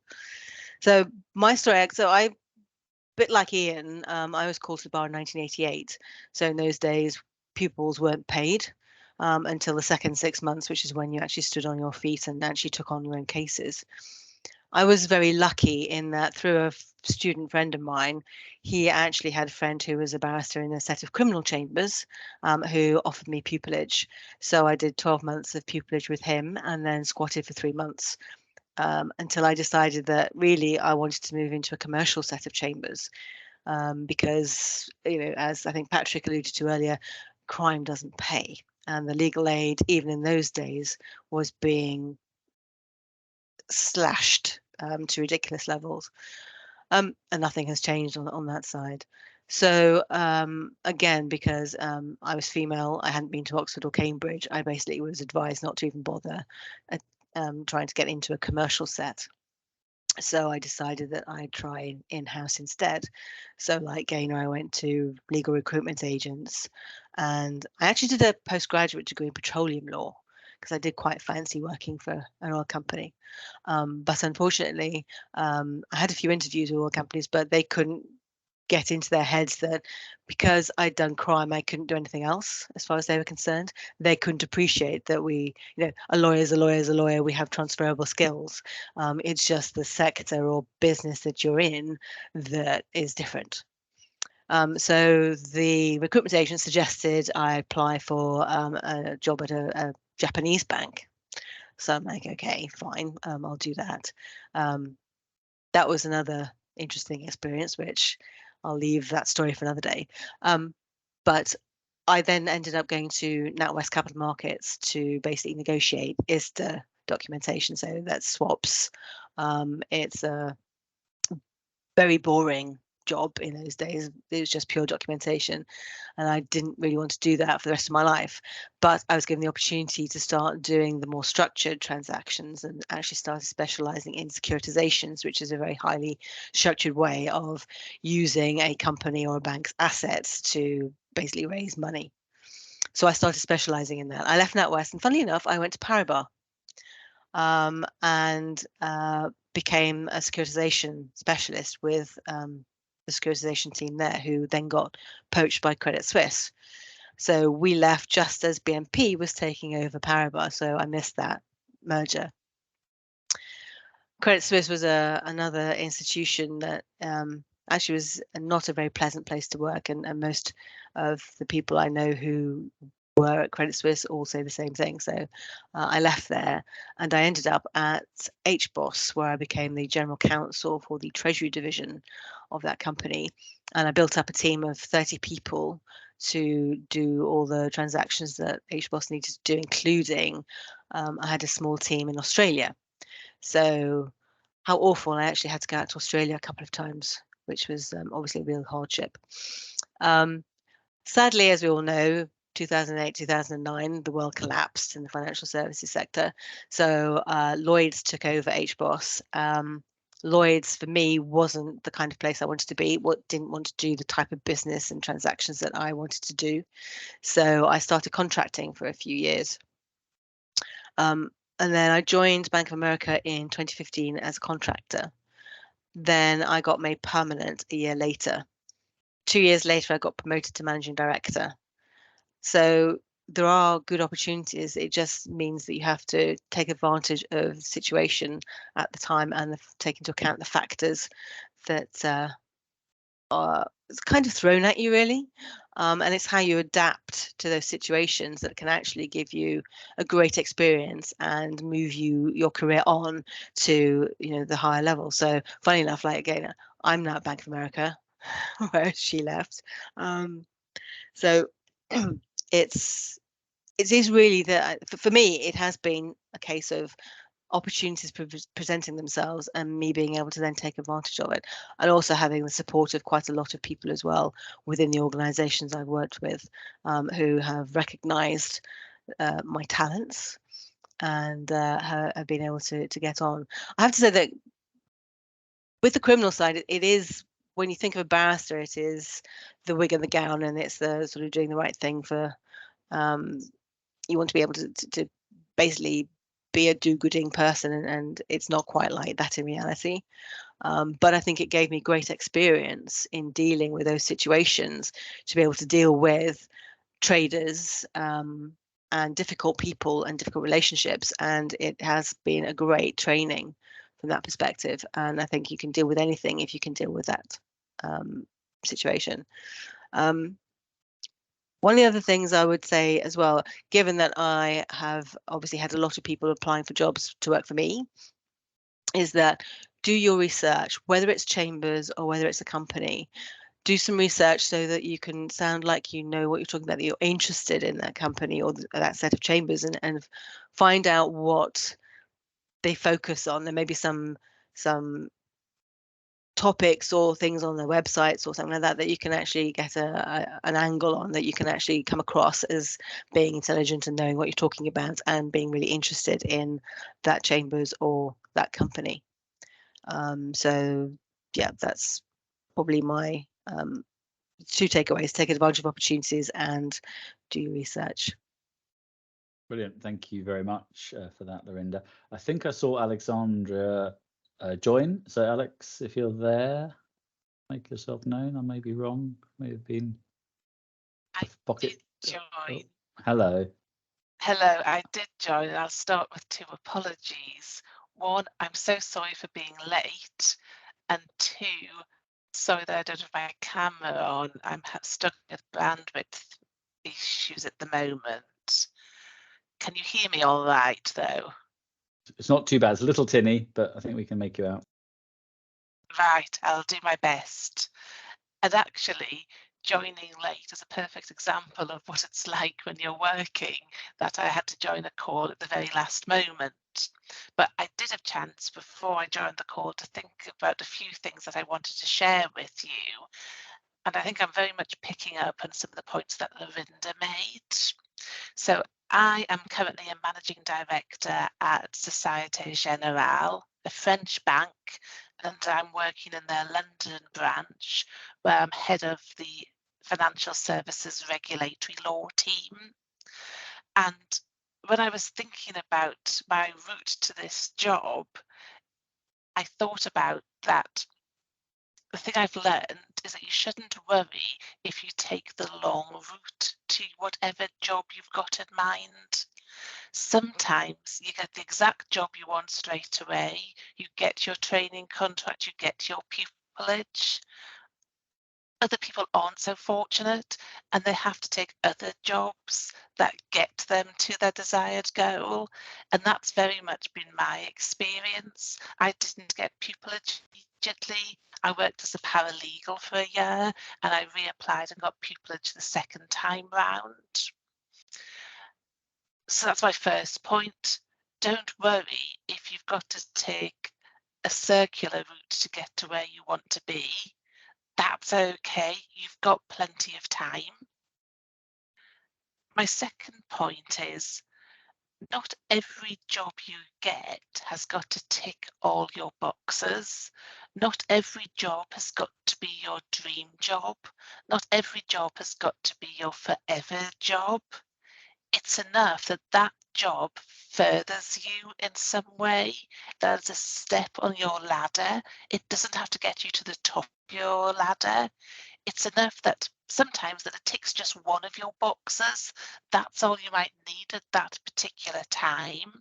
So my story, a bit like Ian, I was called to the bar in 1988. So in those days, pupils weren't paid until the second 6 months, which is when you actually stood on your feet and actually took on your own cases. I was very lucky in that through a student friend of mine, he actually had a friend who was a barrister in a set of criminal chambers who offered me pupillage. So I did 12 months of pupillage with him and then squatted for 3 months. until I decided that really I wanted to move into a commercial set of chambers, because, you know, as I think Patrick alluded to earlier, crime doesn't pay, and the legal aid, even in those days, was being slashed to ridiculous levels, and nothing has changed on that side. So again, because I was female, I hadn't been to Oxford or Cambridge, I basically was advised not to even bother trying to get into a commercial set. So I decided that I'd try in-house instead. So like Gaynor, I went to legal recruitment agents, and I actually did a postgraduate degree in petroleum law because I did quite fancy working for an oil company. But unfortunately, I had a few interviews with oil companies, but they couldn't get into their heads that because I'd done crime, I couldn't do anything else as far as they were concerned. They couldn't appreciate that we, you know, a lawyer is a lawyer is a lawyer. We have transferable skills. It's just the sector or business that you're in that is different. So the recruitment agent suggested I apply for a job at a Japanese bank. So I'm like, okay, fine, I'll do that. That was another interesting experience, which I'll leave that story for another day. But I then ended up going to NatWest Capital Markets to basically negotiate ISDA documentation. So that's swaps. It's a very boring job in those days. It was just pure documentation, and I didn't really want to do that for the rest of my life. But I was given the opportunity to start doing the more structured transactions and actually started specializing in securitizations, which is a very highly structured way of using a company or a bank's assets to basically raise money. So I started specializing in that. I left NatWest, and funnily enough, I went to Paribas, and became a securitization specialist with the securitization team there, who then got poached by Credit Suisse. So we left just as BNP was taking over Paribas. So I missed that merger. Credit Suisse was another institution that actually was not a very pleasant place to work, and most of the people I know who were at Credit Suisse all say the same thing. So I left there, and I ended up at HBOS, where I became the general counsel for the treasury division of that company, and I built up a team of 30 people to do all the transactions that HBOS needed to do, including I had a small team in Australia. So how awful, I actually had to go out to Australia a couple of times, which was obviously a real hardship. Sadly, as we all know, 2008, 2009, the world collapsed in the financial services sector. So Lloyd's took over HBOS. Lloyd's, for me, wasn't the kind of place I wanted to be. Didn't want to do the type of business and transactions that I wanted to do. So I started contracting for a few years. And then I joined Bank of America in 2015 as a contractor. Then I got made permanent a year later. 2 years later, I got promoted to managing director. So there are good opportunities. It just means that you have to take advantage of the situation at the time and take into account the factors that are kind of thrown at you, really. And it's how you adapt to those situations that can actually give you a great experience and move your career on to, you know, the higher level. So funny enough, like again, I'm now at Bank of America, where she left. So it is really that for me, it has been a case of opportunities presenting themselves and me being able to then take advantage of it, and also having the support of quite a lot of people as well within the organizations I've worked with, who have recognized my talents and have been able to get on. I have to say that with the criminal side, it is, when you think of a barrister, it is the wig and the gown, and it's the sort of doing the right thing for, you want to be able to basically be a do-gooding person, and it's not quite like that in reality. But I think it gave me great experience in dealing with those situations, to be able to deal with traders and difficult people and difficult relationships, and it has been a great training from that perspective. And I think you can deal with anything if you can deal with that situation. One of the other things I would say as well, given that I have obviously had a lot of people applying for jobs to work for me, is that do your research, whether it's chambers or whether it's a company. Do some research so that you can sound like you know what you're talking about, that you're interested in that company or that set of chambers, and find out what they focus on. There may be some topics or things on their websites or something like that that you can actually get an angle on, that you can actually come across as being intelligent and knowing what you're talking about and being really interested in that chambers or that company. So yeah, that's probably my 2 takeaways: take advantage of opportunities and do your research. Brilliant. Thank you very much for that, Lorinda. I think I saw Alexandra join. So Alex, if you're there, make yourself known. I may be wrong. May have been pocket. Join. Oh, hello. Hello, I did join, and I'll start with 2 apologies. 1, I'm so sorry for being late, and 2, sorry that I don't have my camera on. I'm stuck with bandwidth issues at the moment. Can you hear me all right, though? It's not too bad. It's a little tinny, but I think we can make you out. Right, I'll do my best. And actually, joining late is a perfect example of what it's like when you're working, that I had to join a call at the very last moment. But I did have a chance before I joined the call to think about a few things that I wanted to share with you. And I think I'm very much picking up on some of the points that Lorinda made. So I am currently a managing director at Société Générale, a French bank, and I'm working in their London branch, where I'm head of the Financial Services Regulatory Law team. And when I was thinking about my route to this job, I thought about that. The thing I've learned is that you shouldn't worry if you take the long route to whatever job you've got in mind. Sometimes you get the exact job you want straight away, you get your training contract, you get your pupillage. Other people aren't so fortunate and they have to take other jobs that get them to their desired goal. And that's very much been my experience. I didn't get pupillage immediately. I worked as a paralegal for a year and I reapplied and got pupillage the second time round. So that's my first point. Don't worry if you've got to take a circular route to get to where you want to be. That's okay, you've got plenty of time. My second point is, not every job you get has got to tick all your boxes. Not every job has got to be your dream job. Not every job has got to be your forever job. It's enough that that job furthers you in some way. There's a step on your ladder. It doesn't have to get you to the top of your ladder. It's enough that sometimes that it ticks just one of your boxes. That's all you might need at that particular time.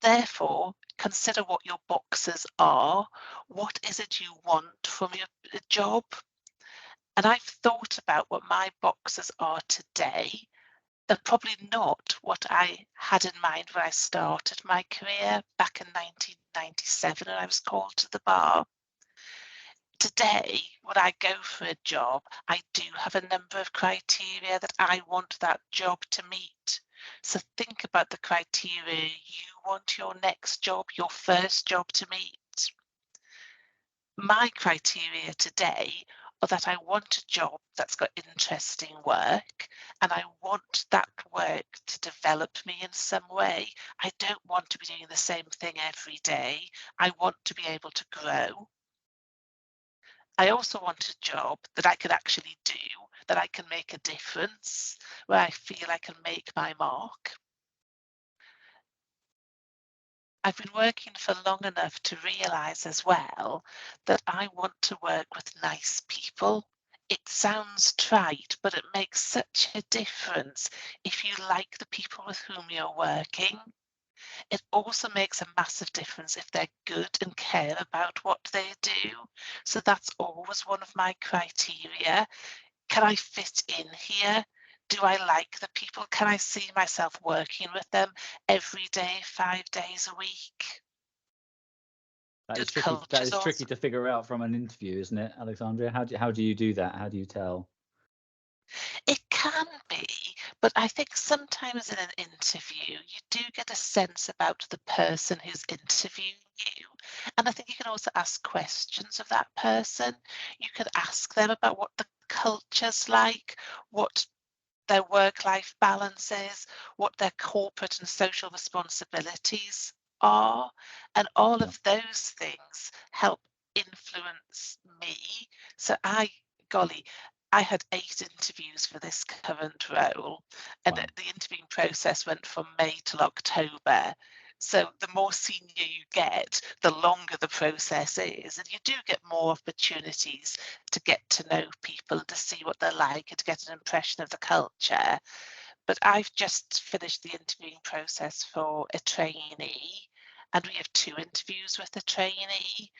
Therefore, consider what your boxes are. What is it you want from your job? And I've thought about what my boxes are today. They're probably not what I had in mind when I started my career back in 1997 when I was called to the bar. Today, when I go for a job, I do have a number of criteria that I want that job to meet. So think about the criteria you want your next job, your first job to meet. My criteria today are that I want a job that's got interesting work and I want that work to develop me in some way. I don't want to be doing the same thing every day. I want to be able to grow. I also want a job that I can actually do, that I can make a difference, where I feel I can make my mark. I've been working for long enough to realise as well that I want to work with nice people. It sounds trite, but it makes such a difference if you like the people with whom you're working. It also makes a massive difference if they're good and care about what they do. So that's always one of my criteria. Can I fit in here? Do I like the people? Can I see myself working with them every day, 5 days a week? That is good tricky. culture That is is tricky to figure out from an interview, isn't it, Alexandria? How do you do that? How do you tell? It can be, but I think sometimes in an interview, you do get a sense about the person who's interviewing you. And I think you can also ask questions of that person. You could ask them about what the culture's like, what their work-life balance is, what their corporate and social responsibilities are. And all Yeah. of those things help influence me. So golly, I had 8 interviews for this current role, and Wow. the interviewing process went from May till October. So the more senior you get, the longer the process is, and you do get more opportunities to get to know people, to see what they're like, and to get an impression of the culture. But I've just finished the interviewing process for a trainee, and we have 2 interviews with the trainee.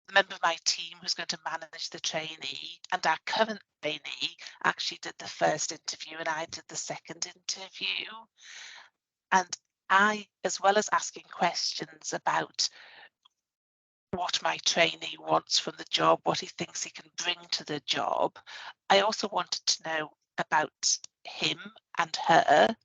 The member of my team who's going to manage the trainee, and our current trainee actually did the first interview and I did the second interview. And I, as well as asking questions about what my trainee wants from the job, what he thinks he can bring to the job, I also wanted to know about him and her.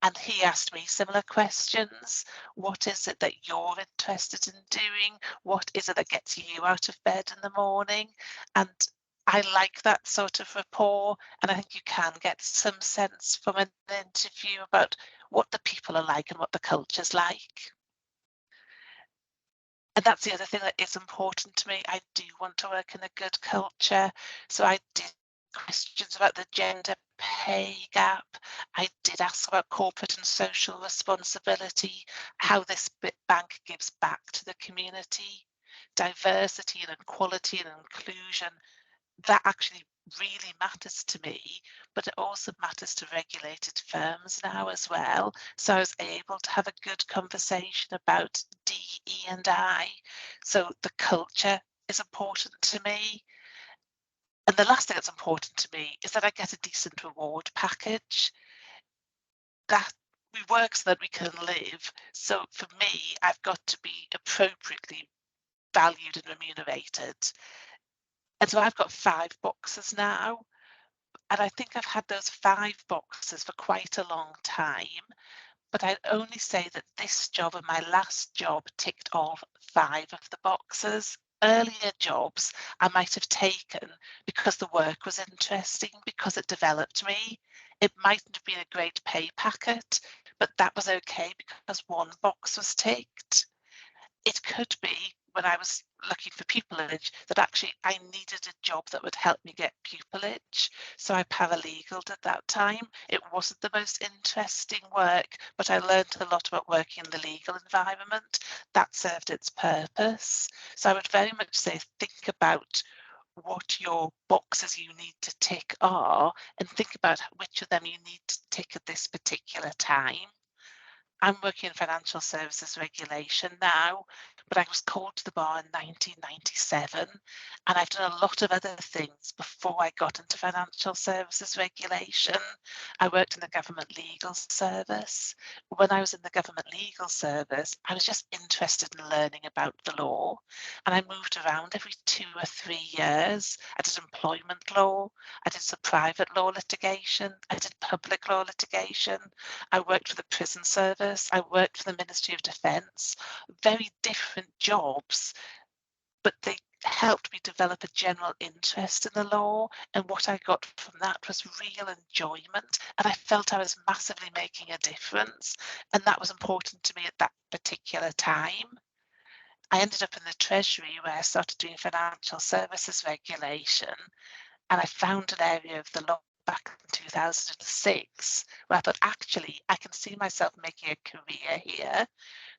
And he asked me similar questions. What is it that you're interested in doing? What is it that gets you out of bed in the morning? And I like that sort of rapport. And I think you can get some sense from an interview about what the people are like and what the culture's like. And that's the other thing that is important to me. I do want to work in a good culture. So I did questions about the gender pay gap. I did ask about corporate and social responsibility, how this bank gives back to the community, diversity and equality and inclusion. That actually really matters to me, but it also matters to regulated firms now as well. So I was able to have a good conversation about DE&I. So the culture is important to me. And the last thing that's important to me is that I get a decent reward package. That we work so that we can live. So for me, I've got to be appropriately valued and remunerated. And so I've got 5 boxes now. And I think I've had those 5 boxes for quite a long time. But I'd only say that this job and my last job ticked all 5 of the boxes. Earlier jobs I might have taken because the work was interesting, because it developed me. It mightn't have been a great pay packet, but that was okay because 1 box was ticked. It could be when I was looking for pupillage that actually I needed a job that would help me get pupillage. So I paralegaled at that time. It wasn't the most interesting work, but I learned a lot about working in the legal environment. That served its purpose. So I would very much say think about what your boxes you need to tick are and think about which of them you need to tick at this particular time. I'm working in financial services regulation now, but I was called to the bar in 1997, and I've done a lot of other things before I got into financial services regulation. I worked in the government legal service. When I was in the government legal service, I was just interested in learning about the law, and I moved around every 2 or 3 years. I did employment law, I did some private law litigation, I did public law litigation, I worked for the prison service, I worked for the Ministry of Defence, very different jobs, but they helped me develop a general interest in the law. And what I got from that was real enjoyment. And I felt I was massively making a difference. And that was important to me at that particular time. I ended up in the Treasury where I started doing financial services regulation. And I found an area of the law back in 2006 where I thought, actually, I can see myself making a career here.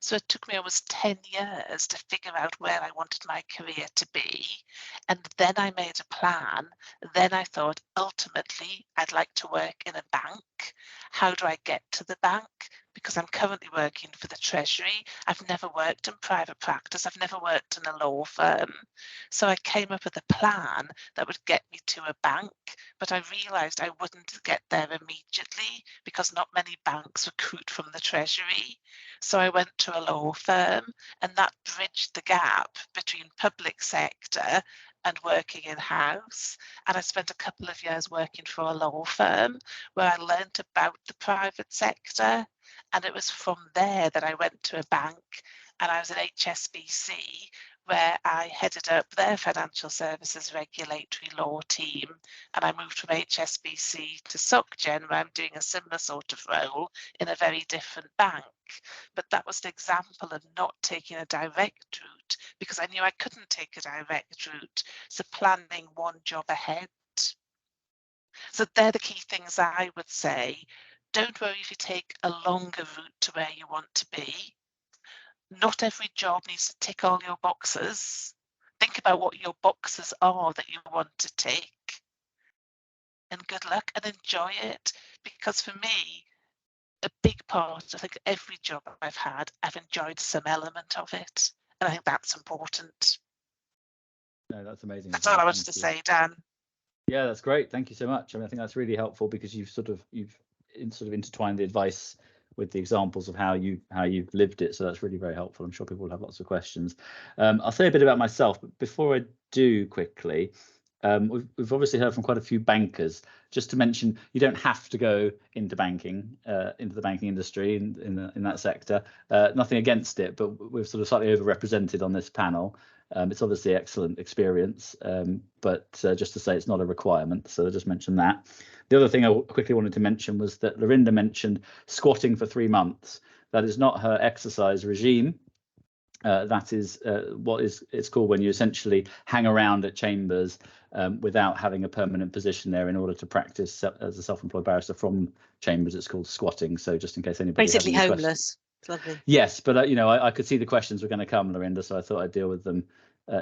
So it took me almost 10 years to figure out where I wanted my career to be. And then I made a plan. Then I thought, ultimately, I'd like to work in a bank. How do I get to the bank? because I'm currently working for the Treasury. I've never worked in private practice. I've never worked in a law firm. So I came up with a plan that would get me to a bank, but I realised I wouldn't get there immediately because not many banks recruit from the Treasury. So I went to a law firm, and that bridged the gap between public sector and working in-house. And I spent a couple of years working for a law firm where I learned about the private sector. And it was from there that I went to a bank, and I was at HSBC, where I headed up their financial services regulatory law team. And I moved from HSBC to SocGen, where I'm doing a similar sort of role in a very different bank. But that was an example of not taking a direct route, because I knew I couldn't take a direct route. So planning one job ahead. So they're the key things I would say. Don't worry if you take a longer route to where you want to be. Not every job needs to tick all your boxes. Think about what your boxes are that you want to tick. And good luck and enjoy it. Because for me, a big part, I think every job I've had, I've enjoyed some element of it. And I think that's important. No, that's amazing. That's all I wanted to say, Dan. Yeah, that's great. Thank you so much. I mean, I think that's really helpful because you've intertwined the advice with the examples of how you've lived it. So that's really very helpful. I'm sure people will have lots of questions. I'll say a bit about myself, but before I do quickly, we've obviously heard from quite a few bankers. Just to mention, you don't have to go into banking, into the banking industry in that sector. Nothing against it, but we're sort of slightly overrepresented on this panel. It's obviously excellent experience, but just to say it's not a requirement. So I'll just mention that. The other thing I quickly wanted to mention was that Lorinda mentioned squatting for 3 months. That is not her exercise regime. That is what it's called when you essentially hang around at chambers without having a permanent position there in order to practice as a self-employed barrister from chambers. It's called squatting. So just in case anybody Basically has any homeless. questions. It's lovely. Yes, but I could see the questions were going to come, Lorinda, so I thought I'd deal with them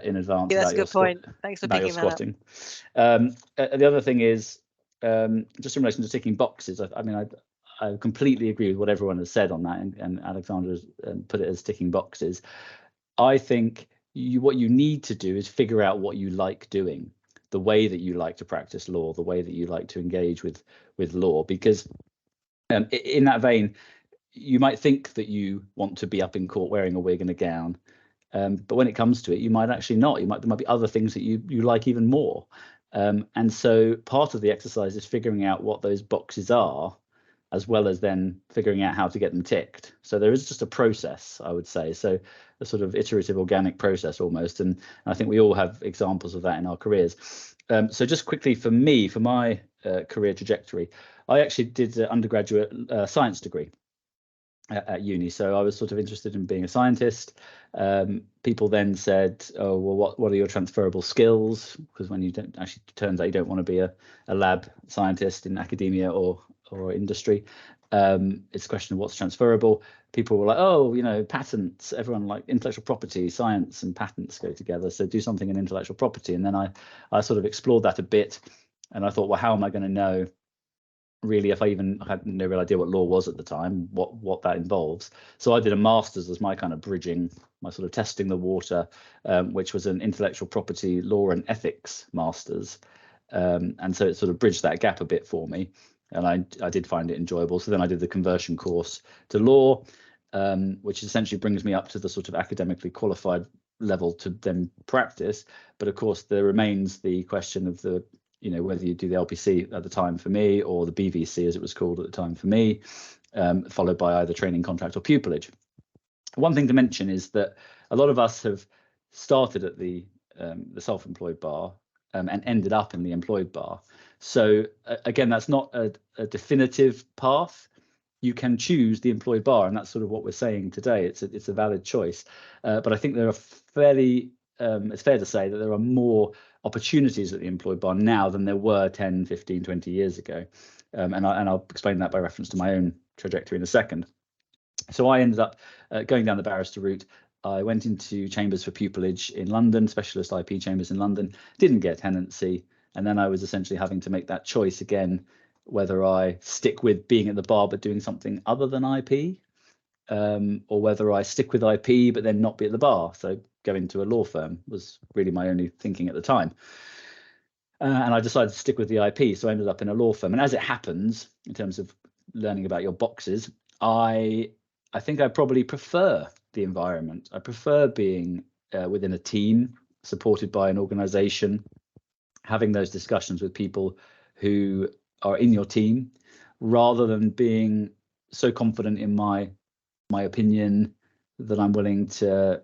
in advance. Yeah, that's a good point. Thanks for picking that up. Squatting. The other thing is just in relation to ticking boxes. I mean, I completely agree with what everyone has said on that, and Alexandra has put it as ticking boxes. I think what you need to do is figure out what you like doing, the way that you like to practice law, the way that you like to engage with law, because in that vein, you might think that you want to be up in court wearing a wig and a gown, but when it comes to it, you might actually not. There might be other things that you like even more. And so part of the exercise is figuring out what those boxes are, as well as then figuring out how to get them ticked. So there is just a process, I would say. So a sort of iterative, organic process almost. And I think we all have examples of that in our careers. So just quickly for me, for my career trajectory, I actually did an undergraduate science degree at uni. So I was sort of interested in being a scientist. People then said, oh, well, what are your transferable skills? Because when you don't actually, turns out you don't want to be a lab scientist in academia or industry. It's a question of what's transferable. People were like, oh, patents, everyone like intellectual property, science and patents go together. So do something in intellectual property. And then I sort of explored that a bit. And I thought, well, how am I going to know really, if I had no real idea what law was at the time, what that involves? So I did a master's as my kind of bridging, my sort of testing the water, which was an intellectual property law and ethics master's. And so it sort of bridged that gap a bit for me. And I did find it enjoyable. So then I did the conversion course to law, which essentially brings me up to the sort of academically qualified level to then practice. But of course, there remains the question of the, whether you do the LPC at the time for me, or the BVC as it was called at the time for me, followed by either training contract or pupillage. One thing to mention is that a lot of us have started at the self-employed bar and ended up in the employed bar. So again, that's not a definitive path. You can choose the employed bar, and that's sort of what we're saying today. It's a valid choice. But I think there are it's fair to say that there are more opportunities at the employed bar now than there were 10, 15, 20 years ago. And I'll explain that by reference to my own trajectory in a second. So I ended up going down the barrister route. I went into chambers for pupillage in London, specialist IP chambers in London, didn't get tenancy. And then I was essentially having to make that choice again, whether I stick with being at the bar but doing something other than IP. or whether I stick with IP but then not be at the bar. So go into a law firm was really my only thinking at the time. And I decided to stick with the IP, so I ended up in a law firm. And as it happens, in terms of learning about your boxes, I think I probably prefer the environment. I prefer being within a team, supported by an organization, having those discussions with people who are in your team, rather than being so confident in my opinion that I'm willing to,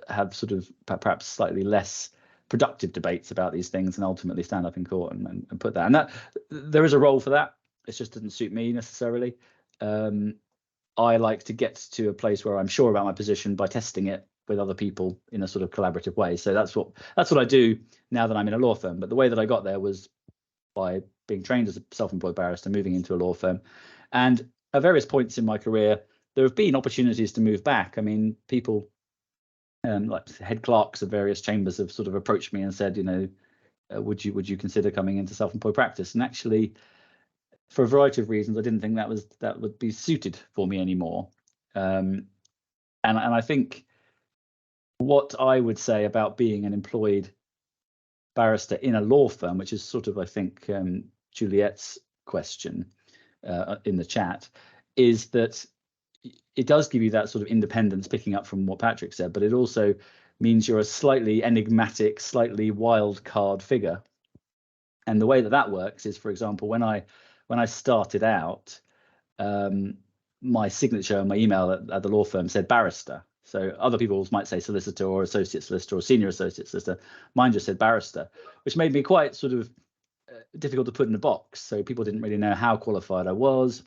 have sort of perhaps slightly less productive debates about these things and ultimately stand up in court and put that. And that there is a role for that. It just doesn't suit me necessarily. I like to get to a place where I'm sure about my position by testing it with other people in a sort of collaborative way. So that's what I do now that I'm in a law firm. But the way that I got there was by being trained as a self-employed barrister, moving into a law firm. And at various points in my career, there have been opportunities to move back. I mean, people like head clerks of various chambers have sort of approached me and said, would you consider coming into self-employed practice? And actually, for a variety of reasons, I didn't think that would be suited for me anymore. And I think what I would say about being an employed barrister in a law firm, which is sort of, I think, Juliet's question in the chat, is that it does give you that sort of independence, picking up from what Patrick said, but it also means you're a slightly enigmatic, slightly wild card figure. And the way that works is, for example, when I started out, my signature and my email at the law firm said barrister. So other people might say solicitor or associate solicitor or senior associate solicitor. Mine just said barrister, which made me quite sort of difficult to put in a box. So people didn't really know how qualified I was.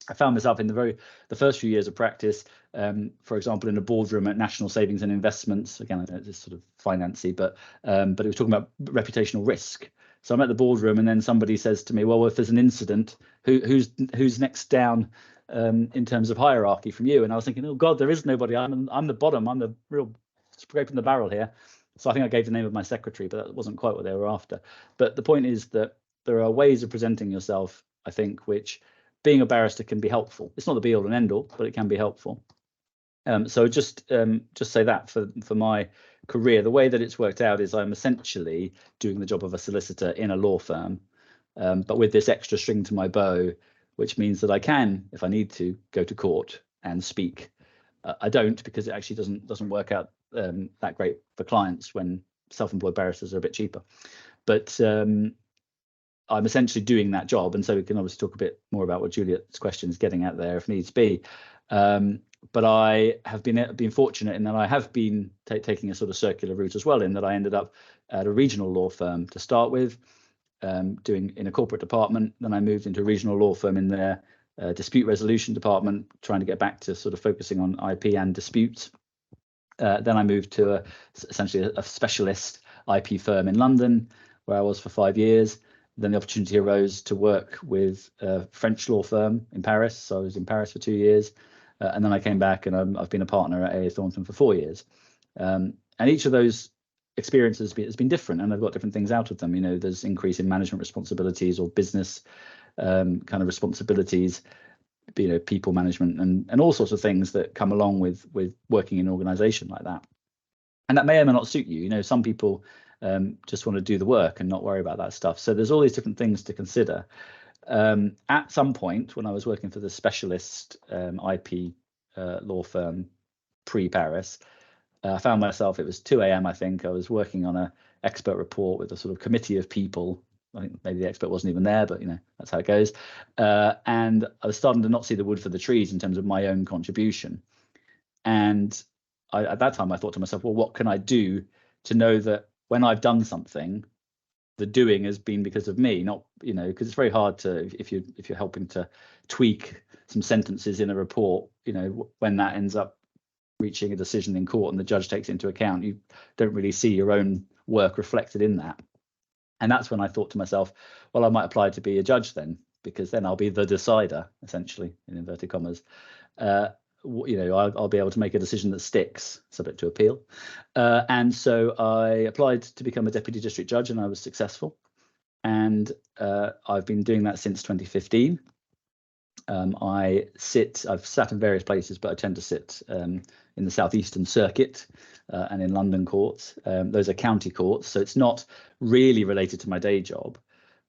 I found myself in the first few years of practice, for example, in a boardroom at National Savings and Investments. Again, I know it's sort of financy, but it was talking about reputational risk. So I'm at the boardroom, and then somebody says to me, "Well, if there's an incident, who's next down in terms of hierarchy from you?" And I was thinking, "Oh God, there is nobody. I'm the bottom. I'm the real scraping the barrel here." So I think I gave the name of my secretary, but that wasn't quite what they were after. But the point is that there are ways of presenting yourself, I think, which being a barrister can be helpful. It's not the be all and end all, but it can be helpful. So just say that for my career, the way that it's worked out is I'm essentially doing the job of a solicitor in a law firm, but with this extra string to my bow, which means that I can, if I need to, go to court and speak. I don't, because it actually doesn't work out that great for clients when self-employed barristers are a bit cheaper. But I'm essentially doing that job, and so we can obviously talk a bit more about what Juliet's question is getting at there if needs be. But I have been fortunate in that I have been taking a sort of circular route as well, in that I ended up at a regional law firm to start with, doing in a corporate department. Then I moved into a regional law firm in their dispute resolution department, trying to get back to sort of focusing on IP and disputes. Then I moved to essentially a specialist IP firm in London, where I was for 5 years. Then the opportunity arose to work with a French law firm in Paris. So I was in Paris for 2 years. And then I came back, and I've been a partner at A. Thornton for 4 years. And each of those experiences has been different, and I've got different things out of them. There's increase in management responsibilities or business kind of responsibilities, people management and all sorts of things that come along with working in an organization like that. And that may or may not suit you. Some people just want to do the work and not worry about that stuff. So there's all these different things to consider. At some point, when I was working for the specialist IP law firm pre-Paris, I found myself, it was 2 a.m. I think, I was working on an expert report with a sort of committee of people. I think maybe the expert wasn't even there, but that's how it goes. And I was starting to not see the wood for the trees in terms of my own contribution. And at that time, I thought to myself, well, what can I do to know that when I've done something, the doing has been because of me, not, because it's very hard to, if you're helping to tweak some sentences in a report, when that ends up reaching a decision in court and the judge takes it into account, you don't really see your own work reflected in that. And that's when I thought to myself, well, I might apply to be a judge then, because then I'll be the decider, essentially, in inverted commas. I'll be able to make a decision that sticks, subject to appeal. And so I applied to become a deputy district judge, and I was successful. And I've been doing that since 2015. I've sat in various places, but I tend to sit in the Southeastern Circuit and in London courts. Those are county courts, so it's not really related to my day job.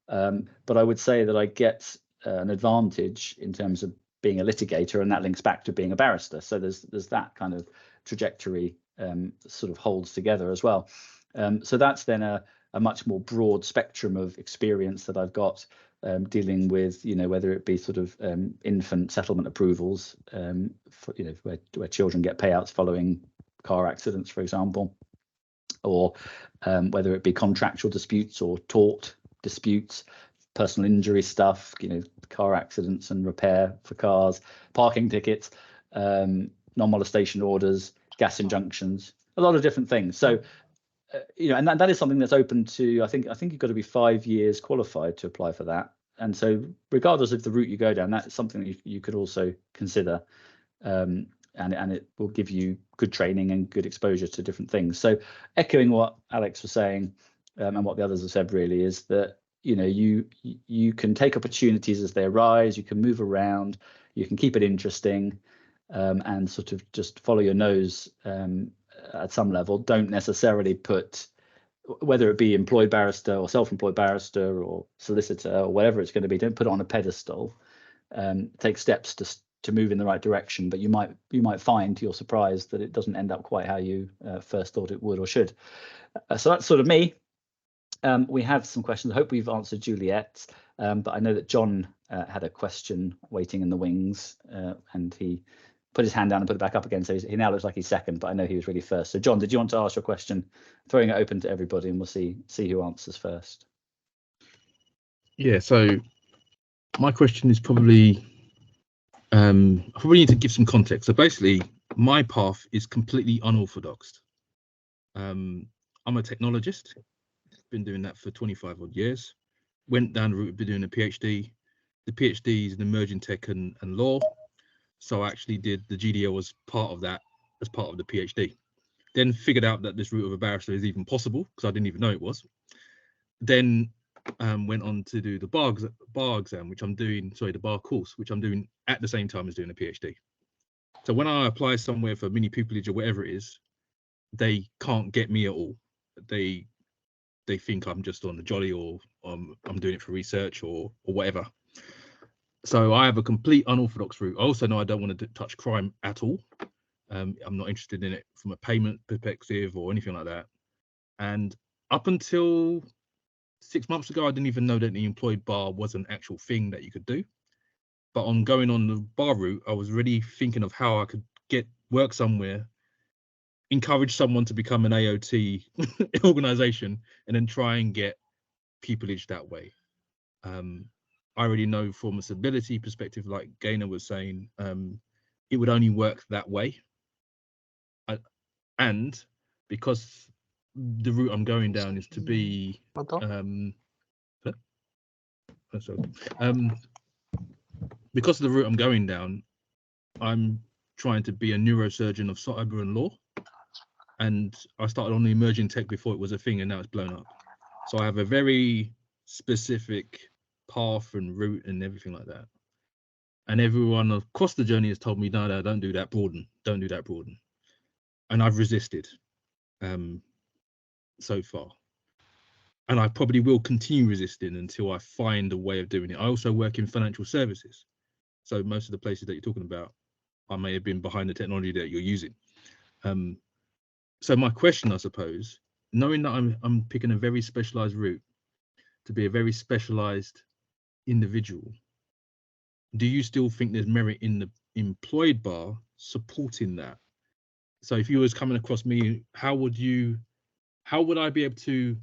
But I would say that I get an advantage in terms of being a litigator, and that links back to being a barrister. So there's that kind of trajectory sort of holds together as well. So that's then a much more broad spectrum of experience that I've got dealing with, whether it be sort of infant settlement approvals, for, where children get payouts following car accidents, for example, or whether it be contractual disputes or tort disputes, personal injury stuff, car accidents and repair for cars, parking tickets, non-molestation orders, gas injunctions, a lot of different things. So, and that is something that's open to, I think you've got to be 5 years qualified to apply for that. And so regardless of the route you go down, that's something that you could also consider. And it will give you good training and good exposure to different things. So echoing what Alex was saying, and what the others have said really, is that you can take opportunities as they arise, you can move around, you can keep it interesting, and sort of just follow your nose at some level. Don't necessarily put, whether it be employed barrister or self-employed barrister or solicitor or whatever it's going to be, don't put it on a pedestal. Take steps to move in the right direction, but you might find to your surprise that it doesn't end up quite how you first thought it would or should. So that's sort of me. We have some questions. I hope we've answered Juliet's, but I know that John had a question waiting in the wings, and he put his hand down and put it back up again. So he now looks like he's second, but I know he was really first. So John, did you want to ask your question? Throwing it open to everybody, and we'll see who answers first. Yeah, so my question is probably, I probably need to give some context. So basically, my path is completely unorthodox. I'm a technologist, been doing that for 25 odd years. Went down the route of doing a PhD. The PhD is in emerging tech and law. So I actually did the GDO as part of that, as part of the PhD. Then figured out that this route of a barrister is even possible, because I didn't even know it was. Then went on to do the bar exam, which I'm doing, the bar course, which I'm doing at the same time as doing a PhD. So when I apply somewhere for mini pupillage or whatever it is, they can't get me at all. They think I'm just on the jolly, or I'm doing it for research or whatever. So I have a complete unorthodox route. I also know I don't want to touch crime at all. I'm not interested in it from a payment perspective or anything like that. And up until 6 months ago, I didn't even know that the employed bar was an actual thing that you could do. But on going on the bar route, I was really thinking of how I could work somewhere, encourage someone to become an AOT organization, and then try and get pupillage that way. I already know from a stability perspective, like Gaynor was saying, it would only work that way. And because the route I'm going down is to be because of the route I'm going down, I'm trying to be a neurosurgeon of cyber and law. And I started on the emerging tech before it was a thing, and now it's blown up. So I have a very specific path and route and everything like that. And everyone across the journey has told me, no, don't do that, broaden. Don't do that, broaden. And I've resisted so far. And I probably will continue resisting until I find a way of doing it. I also work in financial services. So most of the places that you're talking about, I may have been behind the technology that you're using. So my question, I suppose, knowing that I'm picking a very specialized route to be a very specialized individual, do you still think there's merit in the employed bar supporting that? So if you was coming across me, how would I be able to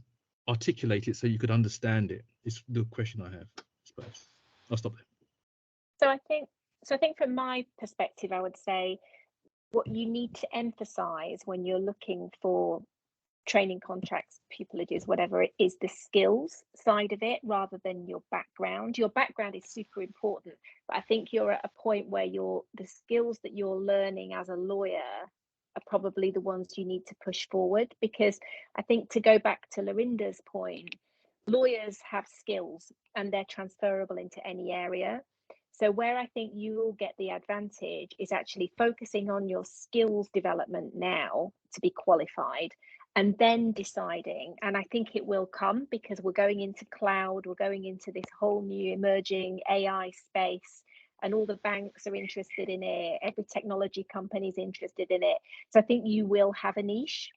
articulate it so you could understand it? It's the question I have, I suppose. I'll stop there. So I think from my perspective, I would say what you need to emphasize when you're looking for training contracts, pupillages, whatever it is, the skills side of it rather than your background. Your background is super important, but I think you're at a point where the skills that you're learning as a lawyer are probably the ones you need to push forward, because I think, to go back to Lorinda's point, lawyers have skills and they're transferable into any area. So where I think you will get the advantage is actually focusing on your skills development now to be qualified, and then deciding, and I think it will come because we're going into cloud, we're going into this whole new emerging AI space, and all the banks are interested in it, every technology company is interested in it. So I think you will have a niche.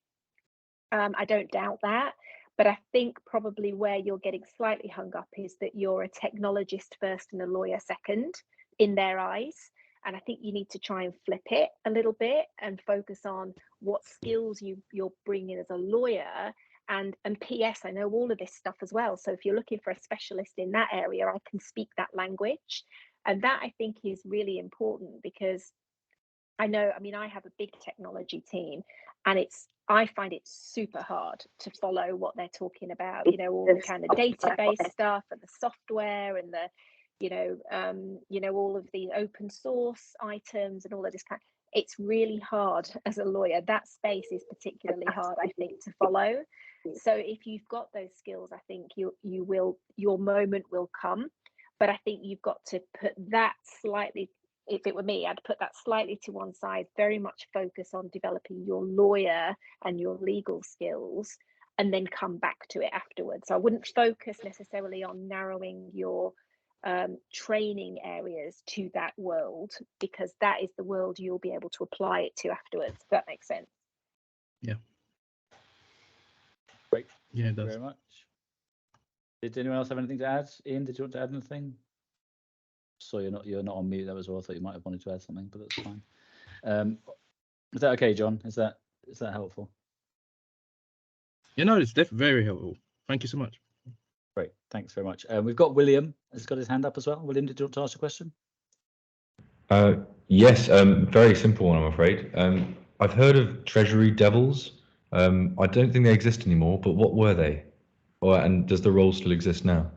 I don't doubt that. But I think probably where you're getting slightly hung up is that you're a technologist first and a lawyer second in their eyes. And I think you need to try and flip it a little bit and focus on what skills you're bringing as a lawyer. And PS, I know all of this stuff as well. So if you're looking for a specialist in that area, I can speak that language. And that I think is really important, because I know, I mean, I have a big technology team, and I find it super hard to follow what they're talking about, you know, all the kind of database stuff and the software and the, you know, all of the open source items and all of this kind. It's really hard as a lawyer. That space is particularly hard, I think, to follow. So if you've got those skills, I think your moment will come. But I think you've got to put that slightly, if it were me, I'd put that slightly to one side, very much focus on developing your lawyer and your legal skills, and then come back to it afterwards. So I wouldn't focus necessarily on narrowing your training areas to that world, because that is the world you'll be able to apply it to afterwards, if that makes sense. Yeah. Great. Yeah, Thank you very much. Did anyone else have anything to add? Ian, did you want to add anything? So you're not on mute. That was all. I thought you might have wanted to add something, but that's fine. Is that okay, John? Is that helpful? You know, it's definitely very helpful. Thank you so much. Great, thanks very much. We've got William has got his hand up as well. William, did you want to ask a question? Yes, very simple one, I'm afraid. I've heard of Treasury Devils. I don't think they exist anymore, but what were they? And does the role still exist now?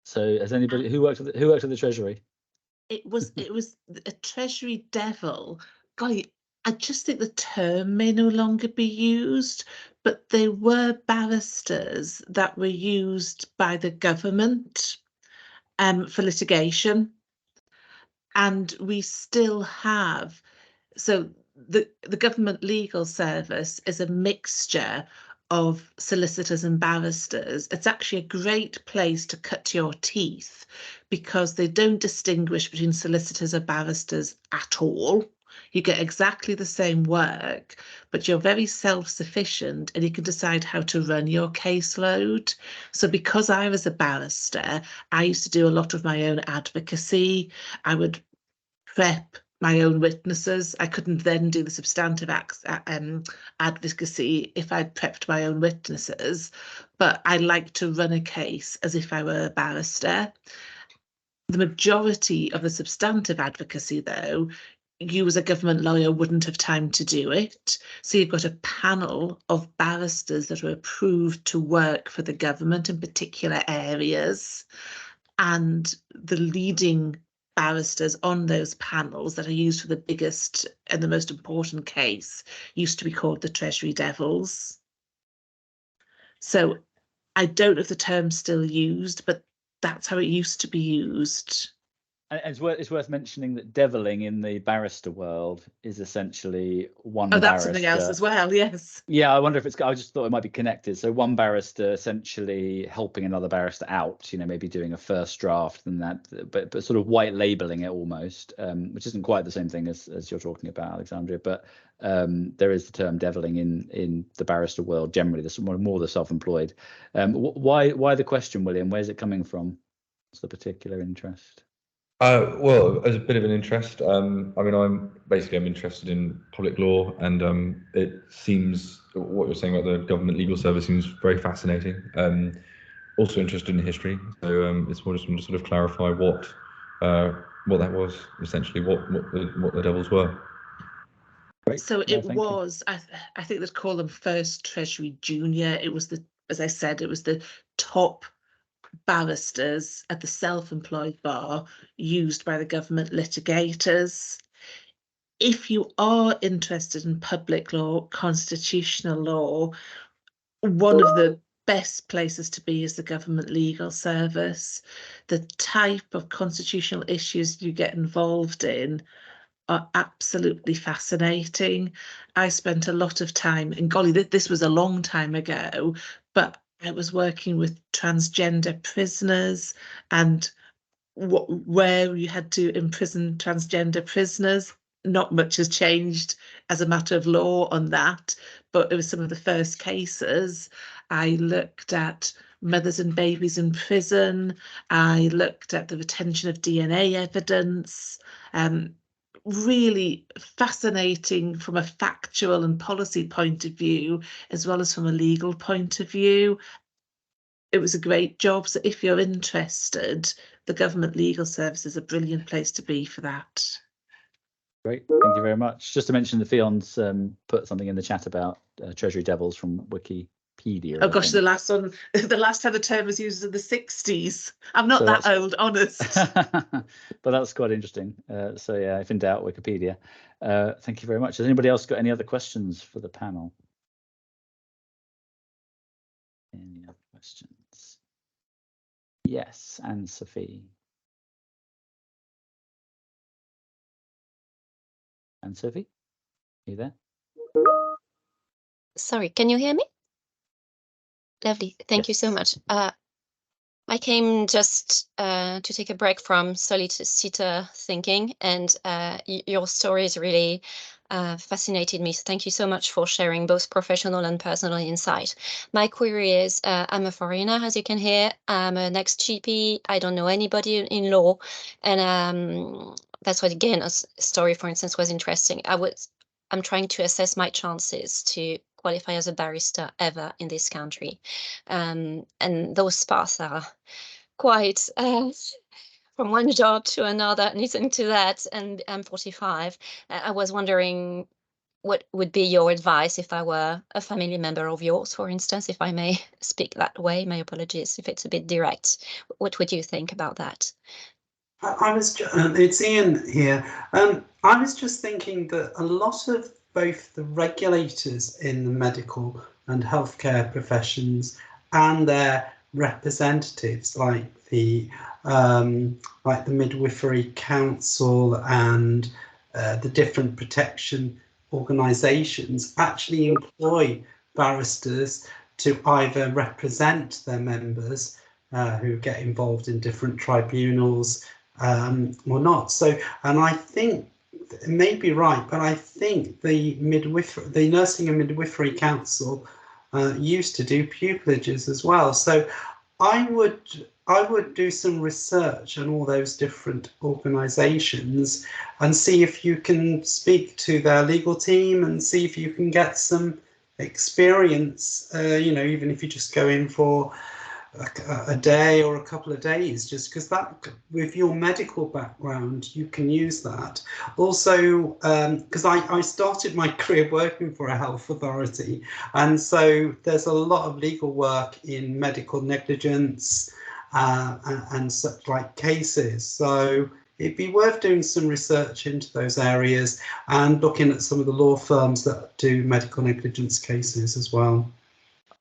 So has anybody who works at the Treasury? It was a Treasury Devil. Golly, I just think the term may no longer be used, but they were barristers that were used by the government for litigation, and we still have. So the government legal service is a mixture of solicitors and barristers. It's actually a great place to cut your teeth, because they don't distinguish between solicitors or barristers at all. You get exactly the same work, but you're very self-sufficient and you can decide how to run your caseload. So because I was a barrister, I used to do a lot of my own advocacy. I would prep my own witnesses. I couldn't then do the substantive advocacy if I'd prepped my own witnesses, but I like to run a case as if I were a barrister. The majority of the substantive advocacy, though, you as a government lawyer wouldn't have time to do it. So you've got a panel of barristers that are approved to work for the government in particular areas, and the leading barristers on those panels that are used for the biggest and the most important case used to be called the Treasury Devils. So I don't know if the term's still used, but that's how it used to be used. And it's worth mentioning that deviling in the barrister world is essentially one barrister. Oh, that's something else as well, yes. Yeah, I wonder if I just thought it might be connected. So one barrister essentially helping another barrister out, you know, maybe doing a first draft and that, but sort of white labeling it almost, which isn't quite the same thing as you're talking about, Alexandria. But there is the term deviling in the barrister world generally. There's more the self-employed. Why the question, William? Where's it coming from? What's the particular interest? Well, as a bit of an interest, I mean, I'm interested in public law, and it seems what you're saying about the government legal service seems very fascinating. Also interested in history, so it's more just to sort of clarify what that was, essentially what the devils were. Great. So it was, I think they'd call them first Treasury Junior. It was as I said, it was the top barristers at the self-employed bar used by the government litigators. If you are interested in public law, constitutional law, one of the best places to be is the government legal service. The type of constitutional issues you get involved in are absolutely fascinating. I spent a lot of time, and golly, this was a long time ago, but I was working with transgender prisoners and where you had to imprison transgender prisoners. Not much has changed as a matter of law on that, but it was some of the first cases. I looked at mothers and babies in prison. I looked at the retention of DNA evidence. Really fascinating from a factual and policy point of view, as well as from a legal point of view. It was a great job. So if you're interested, the government legal service is a brilliant place to be for that. Great, thank you very much. Just to mention, the Fion's put something in the chat about Treasury Devils from Wikipedia. Oh gosh, the last time the term was used in the 60s. I'm not So that old, honest. But that's quite interesting. So yeah, if in doubt, Wikipedia. Thank you very much. Has anybody else got any other questions for the panel? Any other questions? Yes, and Sophie. And Sophie, are you there? Sorry, can you hear me? Lovely, thank you so much. I came just to take a break from solicitor thinking, and your stories really fascinated me. So thank you so much for sharing both professional and personal insight. My query is, I'm a foreigner, as you can hear. I'm an ex-GP. I don't know anybody in law, and that's what, again, a story, for instance, was interesting. I'm trying to assess my chances to qualify as a barrister ever in this country. And those paths are quite from one job to another, listening to that, and I'm 45. I was wondering what would be your advice if I were a family member of yours, for instance, if I may speak that way. My apologies if it's a bit direct. What would you think about that? It's Ian here. I was just thinking that a lot of both the regulators in the medical and healthcare professions and their representatives, like the Midwifery Council and the different protection organisations, actually employ barristers to either represent their members who get involved in different tribunals or not. So, and I think it may be right, but I think the Nursing and Midwifery Council used to do pupilages as well. So I would do some research on all those different organisations and see if you can speak to their legal team and see if you can get some experience, you know, even if you just go in for a day or a couple of days, just because that, with your medical background, you can use that. Also, because I started my career working for a health authority, and so there's a lot of legal work in medical negligence and such like cases. So it'd be worth doing some research into those areas and looking at some of the law firms that do medical negligence cases as well.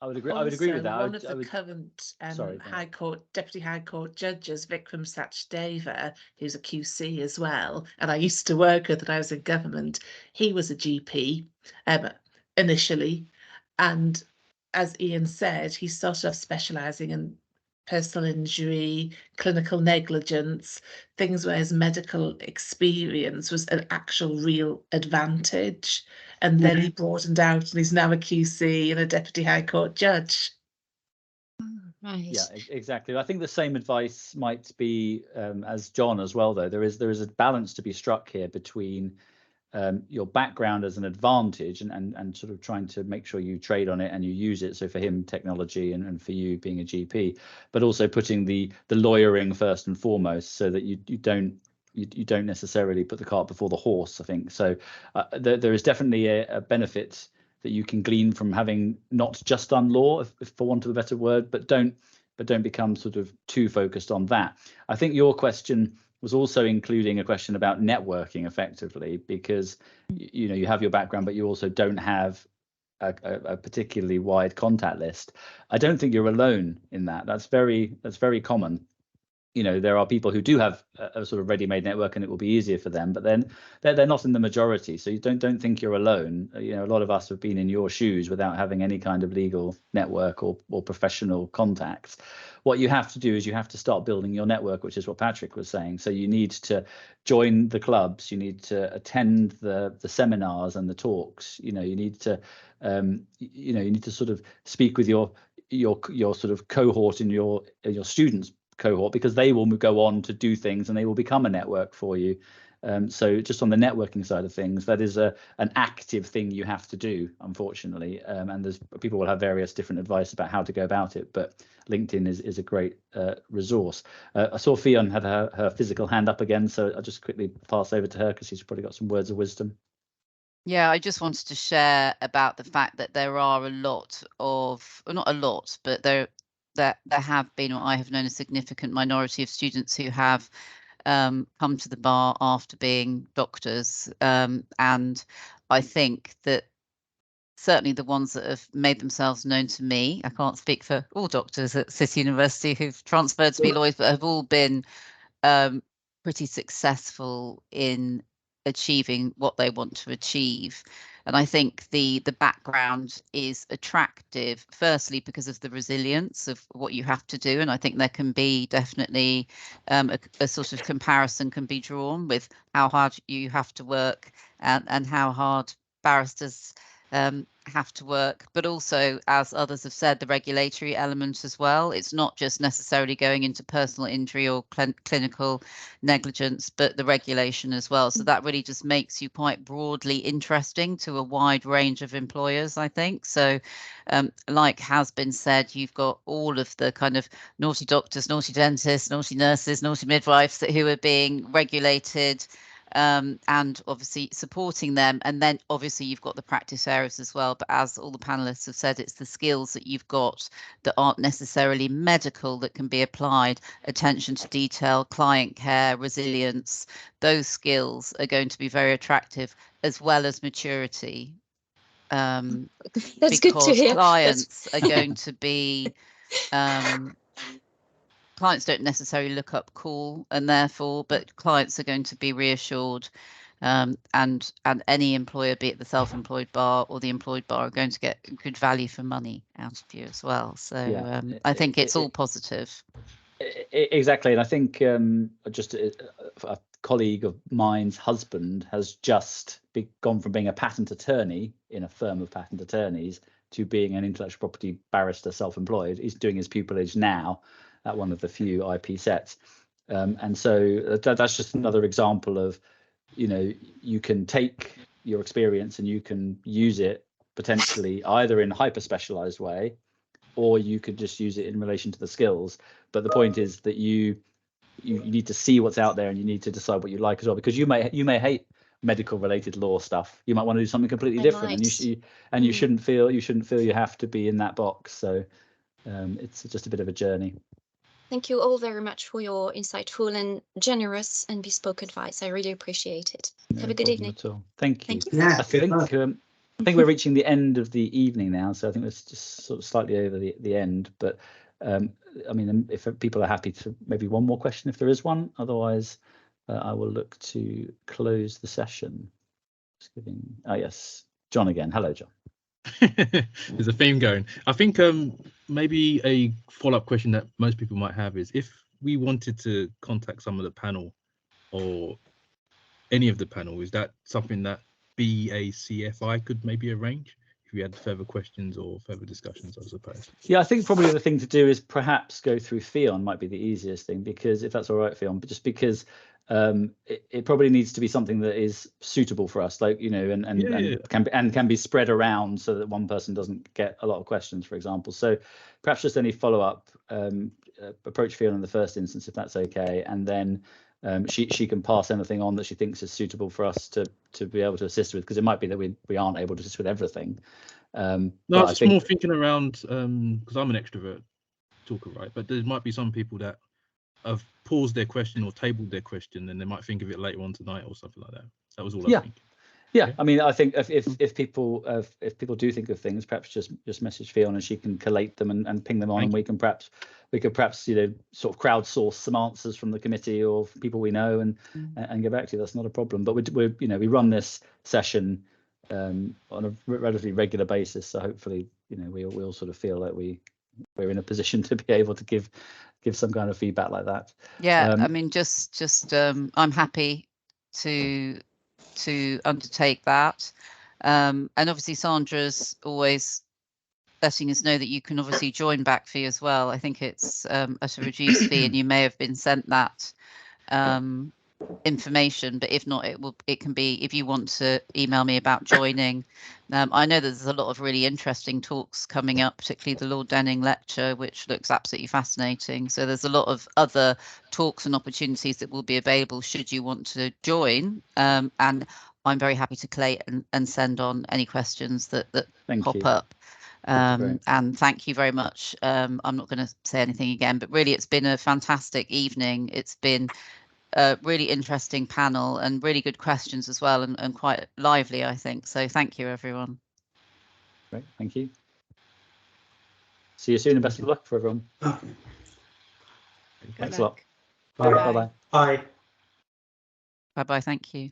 I would agree with that. One of the current Deputy High Court judges, Vikram Sachdeva, who's a QC as well, and I used to work with when I was in government. He was a GP initially, and as Ian said, he started off specialising in personal injury, clinical negligence, things where his medical experience was an actual real advantage. And then he broadened out and he's now a QC and a Deputy High Court judge. Right. Yeah, exactly. I think the same advice might be as John as well, though. There is a balance to be struck here between your background as an advantage and sort of trying to make sure you trade on it and you use it. So for him, technology, and for you being a GP, but also putting the lawyering first and foremost, so that you don't necessarily put the cart before the horse, I think. So there is definitely a benefit that you can glean from having not just done law, if for want of a better word, but don't become sort of too focused on that. I think your question was also including a question about networking effectively, because you know you have your background, but you also don't have a particularly wide contact list. I don't think you're alone in that. That's very common. You know, there are people who do have a sort of ready-made network and it will be easier for them, but then they're not in the majority. So you don't think you're alone. You know, a lot of us have been in your shoes without having any kind of legal network or professional contacts. What you have to do is you have to start building your network, which is what Patrick was saying. So you need to join the clubs, you need to attend the seminars and the talks. You know, you need to you need to sort of speak with your sort of cohort in your students cohort, because they will go on to do things and they will become a network for you. So just on the networking side of things, that is an active thing you have to do, unfortunately. And there's people will have various different advice about how to go about it, but LinkedIn is a great resource. I saw Fionn had her physical hand up again, so I'll just quickly pass over to her because she's probably got some words of wisdom. Yeah, I just wanted to share about the fact that there are a lot of, well, not a lot, but there have been, or I have known, a significant minority of students who have come to the bar after being doctors, and I think that certainly the ones that have made themselves known to me, I can't speak for all doctors at City University who've transferred to be lawyers, but have all been pretty successful in achieving what they want to achieve. And I think the background is attractive, firstly because of the resilience of what you have to do, and I think there can be definitely a sort of comparison can be drawn with how hard you have to work and how hard barristers have to work, but also, as others have said, the regulatory element as well. It's not just necessarily going into personal injury or clinical negligence, but the regulation as well. So that really just makes you quite broadly interesting to a wide range of employers, I think. So like has been said, you've got all of the kind of naughty doctors, naughty dentists, naughty nurses, naughty midwives who are being regulated, and obviously supporting them. And then obviously you've got the practice areas as well. But as all the panelists have said, it's the skills that you've got that aren't necessarily medical that can be applied. Attention to detail, client care, resilience, those skills are going to be very attractive, as well as maturity. That's good to hear. Clients are going to be clients don't necessarily look up cool, and therefore, but clients are going to be reassured, and any employer, be it the self-employed bar or the employed bar, are going to get good value for money out of you as well. So yeah, I think it's all positive. Exactly, and I think just a colleague of mine's husband has just gone from being a patent attorney in a firm of patent attorneys to being an intellectual property barrister, self-employed. He's doing his pupillage now at one of the few IP sets, and so that's just another example of, you know, you can take your experience and you can use it potentially either in a hyper specialized way, or you could just use it in relation to the skills. But the point is that you need to see what's out there and you need to decide what you like as well, because you may hate medical related law stuff. You might want to do something completely different, and you shouldn't feel you have to be in that box. So it's just a bit of a journey. Thank you all very much for your insightful and generous and bespoke advice. I really appreciate it. Have a good evening. At all. Thank you. Yeah, I think we're reaching the end of the evening now, so I think it's just sort of slightly over the end. But I mean, if people are happy to, maybe one more question if there is one. Otherwise, I will look to close the session. Just giving. Oh yes, John again. Hello, John. There's a theme going. I think maybe a follow-up question that most people might have is, if we wanted to contact some of the panel or any of the panel, is that something that BACFI could maybe arrange if we had further questions or further discussions, I suppose? Yeah, I think probably the thing to do is perhaps go through Fionn might be the easiest thing, because if that's all right, Fionn, but just because it probably needs to be something that is suitable for us, like, you know, and can be spread around so that one person doesn't get a lot of questions, for example. So perhaps just any follow-up, approach Fionn in the first instance, if that's okay, and then she can pass anything on that she thinks is suitable for us to be able to assist with, because it might be that we aren't able to assist with everything. No, I was just more thinking around, because I'm an extrovert talker, right? But there might be some people that have paused their question or tabled their question, and they might think of it later on tonight or something like that. That was all I was thinking. Yeah, I mean, I think if people do think of things, perhaps just message Fiona, she can collate them and ping them on, and we could perhaps sort of crowdsource some answers from the committee or from people we know and get back to you. That's not a problem. But we run this session on a relatively regular basis, so hopefully we all sort of feel like we're in a position to be able to give some kind of feedback like that. Yeah, I mean, just I'm happy to undertake that, and obviously Sandra's always letting us know that you can obviously join BACFI as well. I think it's at a reduced fee, and you may have been sent that information, but if not, it can be, if you want to email me about joining. I know there's a lot of really interesting talks coming up, particularly the Lord Denning lecture, which looks absolutely fascinating. So there's a lot of other talks and opportunities that will be available should you want to join, and I'm very happy to collate and send on any questions that pop up. And thank you very much. I'm not going to say anything again, but really it's been a fantastic evening. It's been a really interesting panel and really good questions as well, and quite lively, I think. So thank you, everyone. Great, thank you. See you soon, and best of luck for everyone. Thanks a lot. Bye. Bye-bye. Bye. Bye-bye, thank you.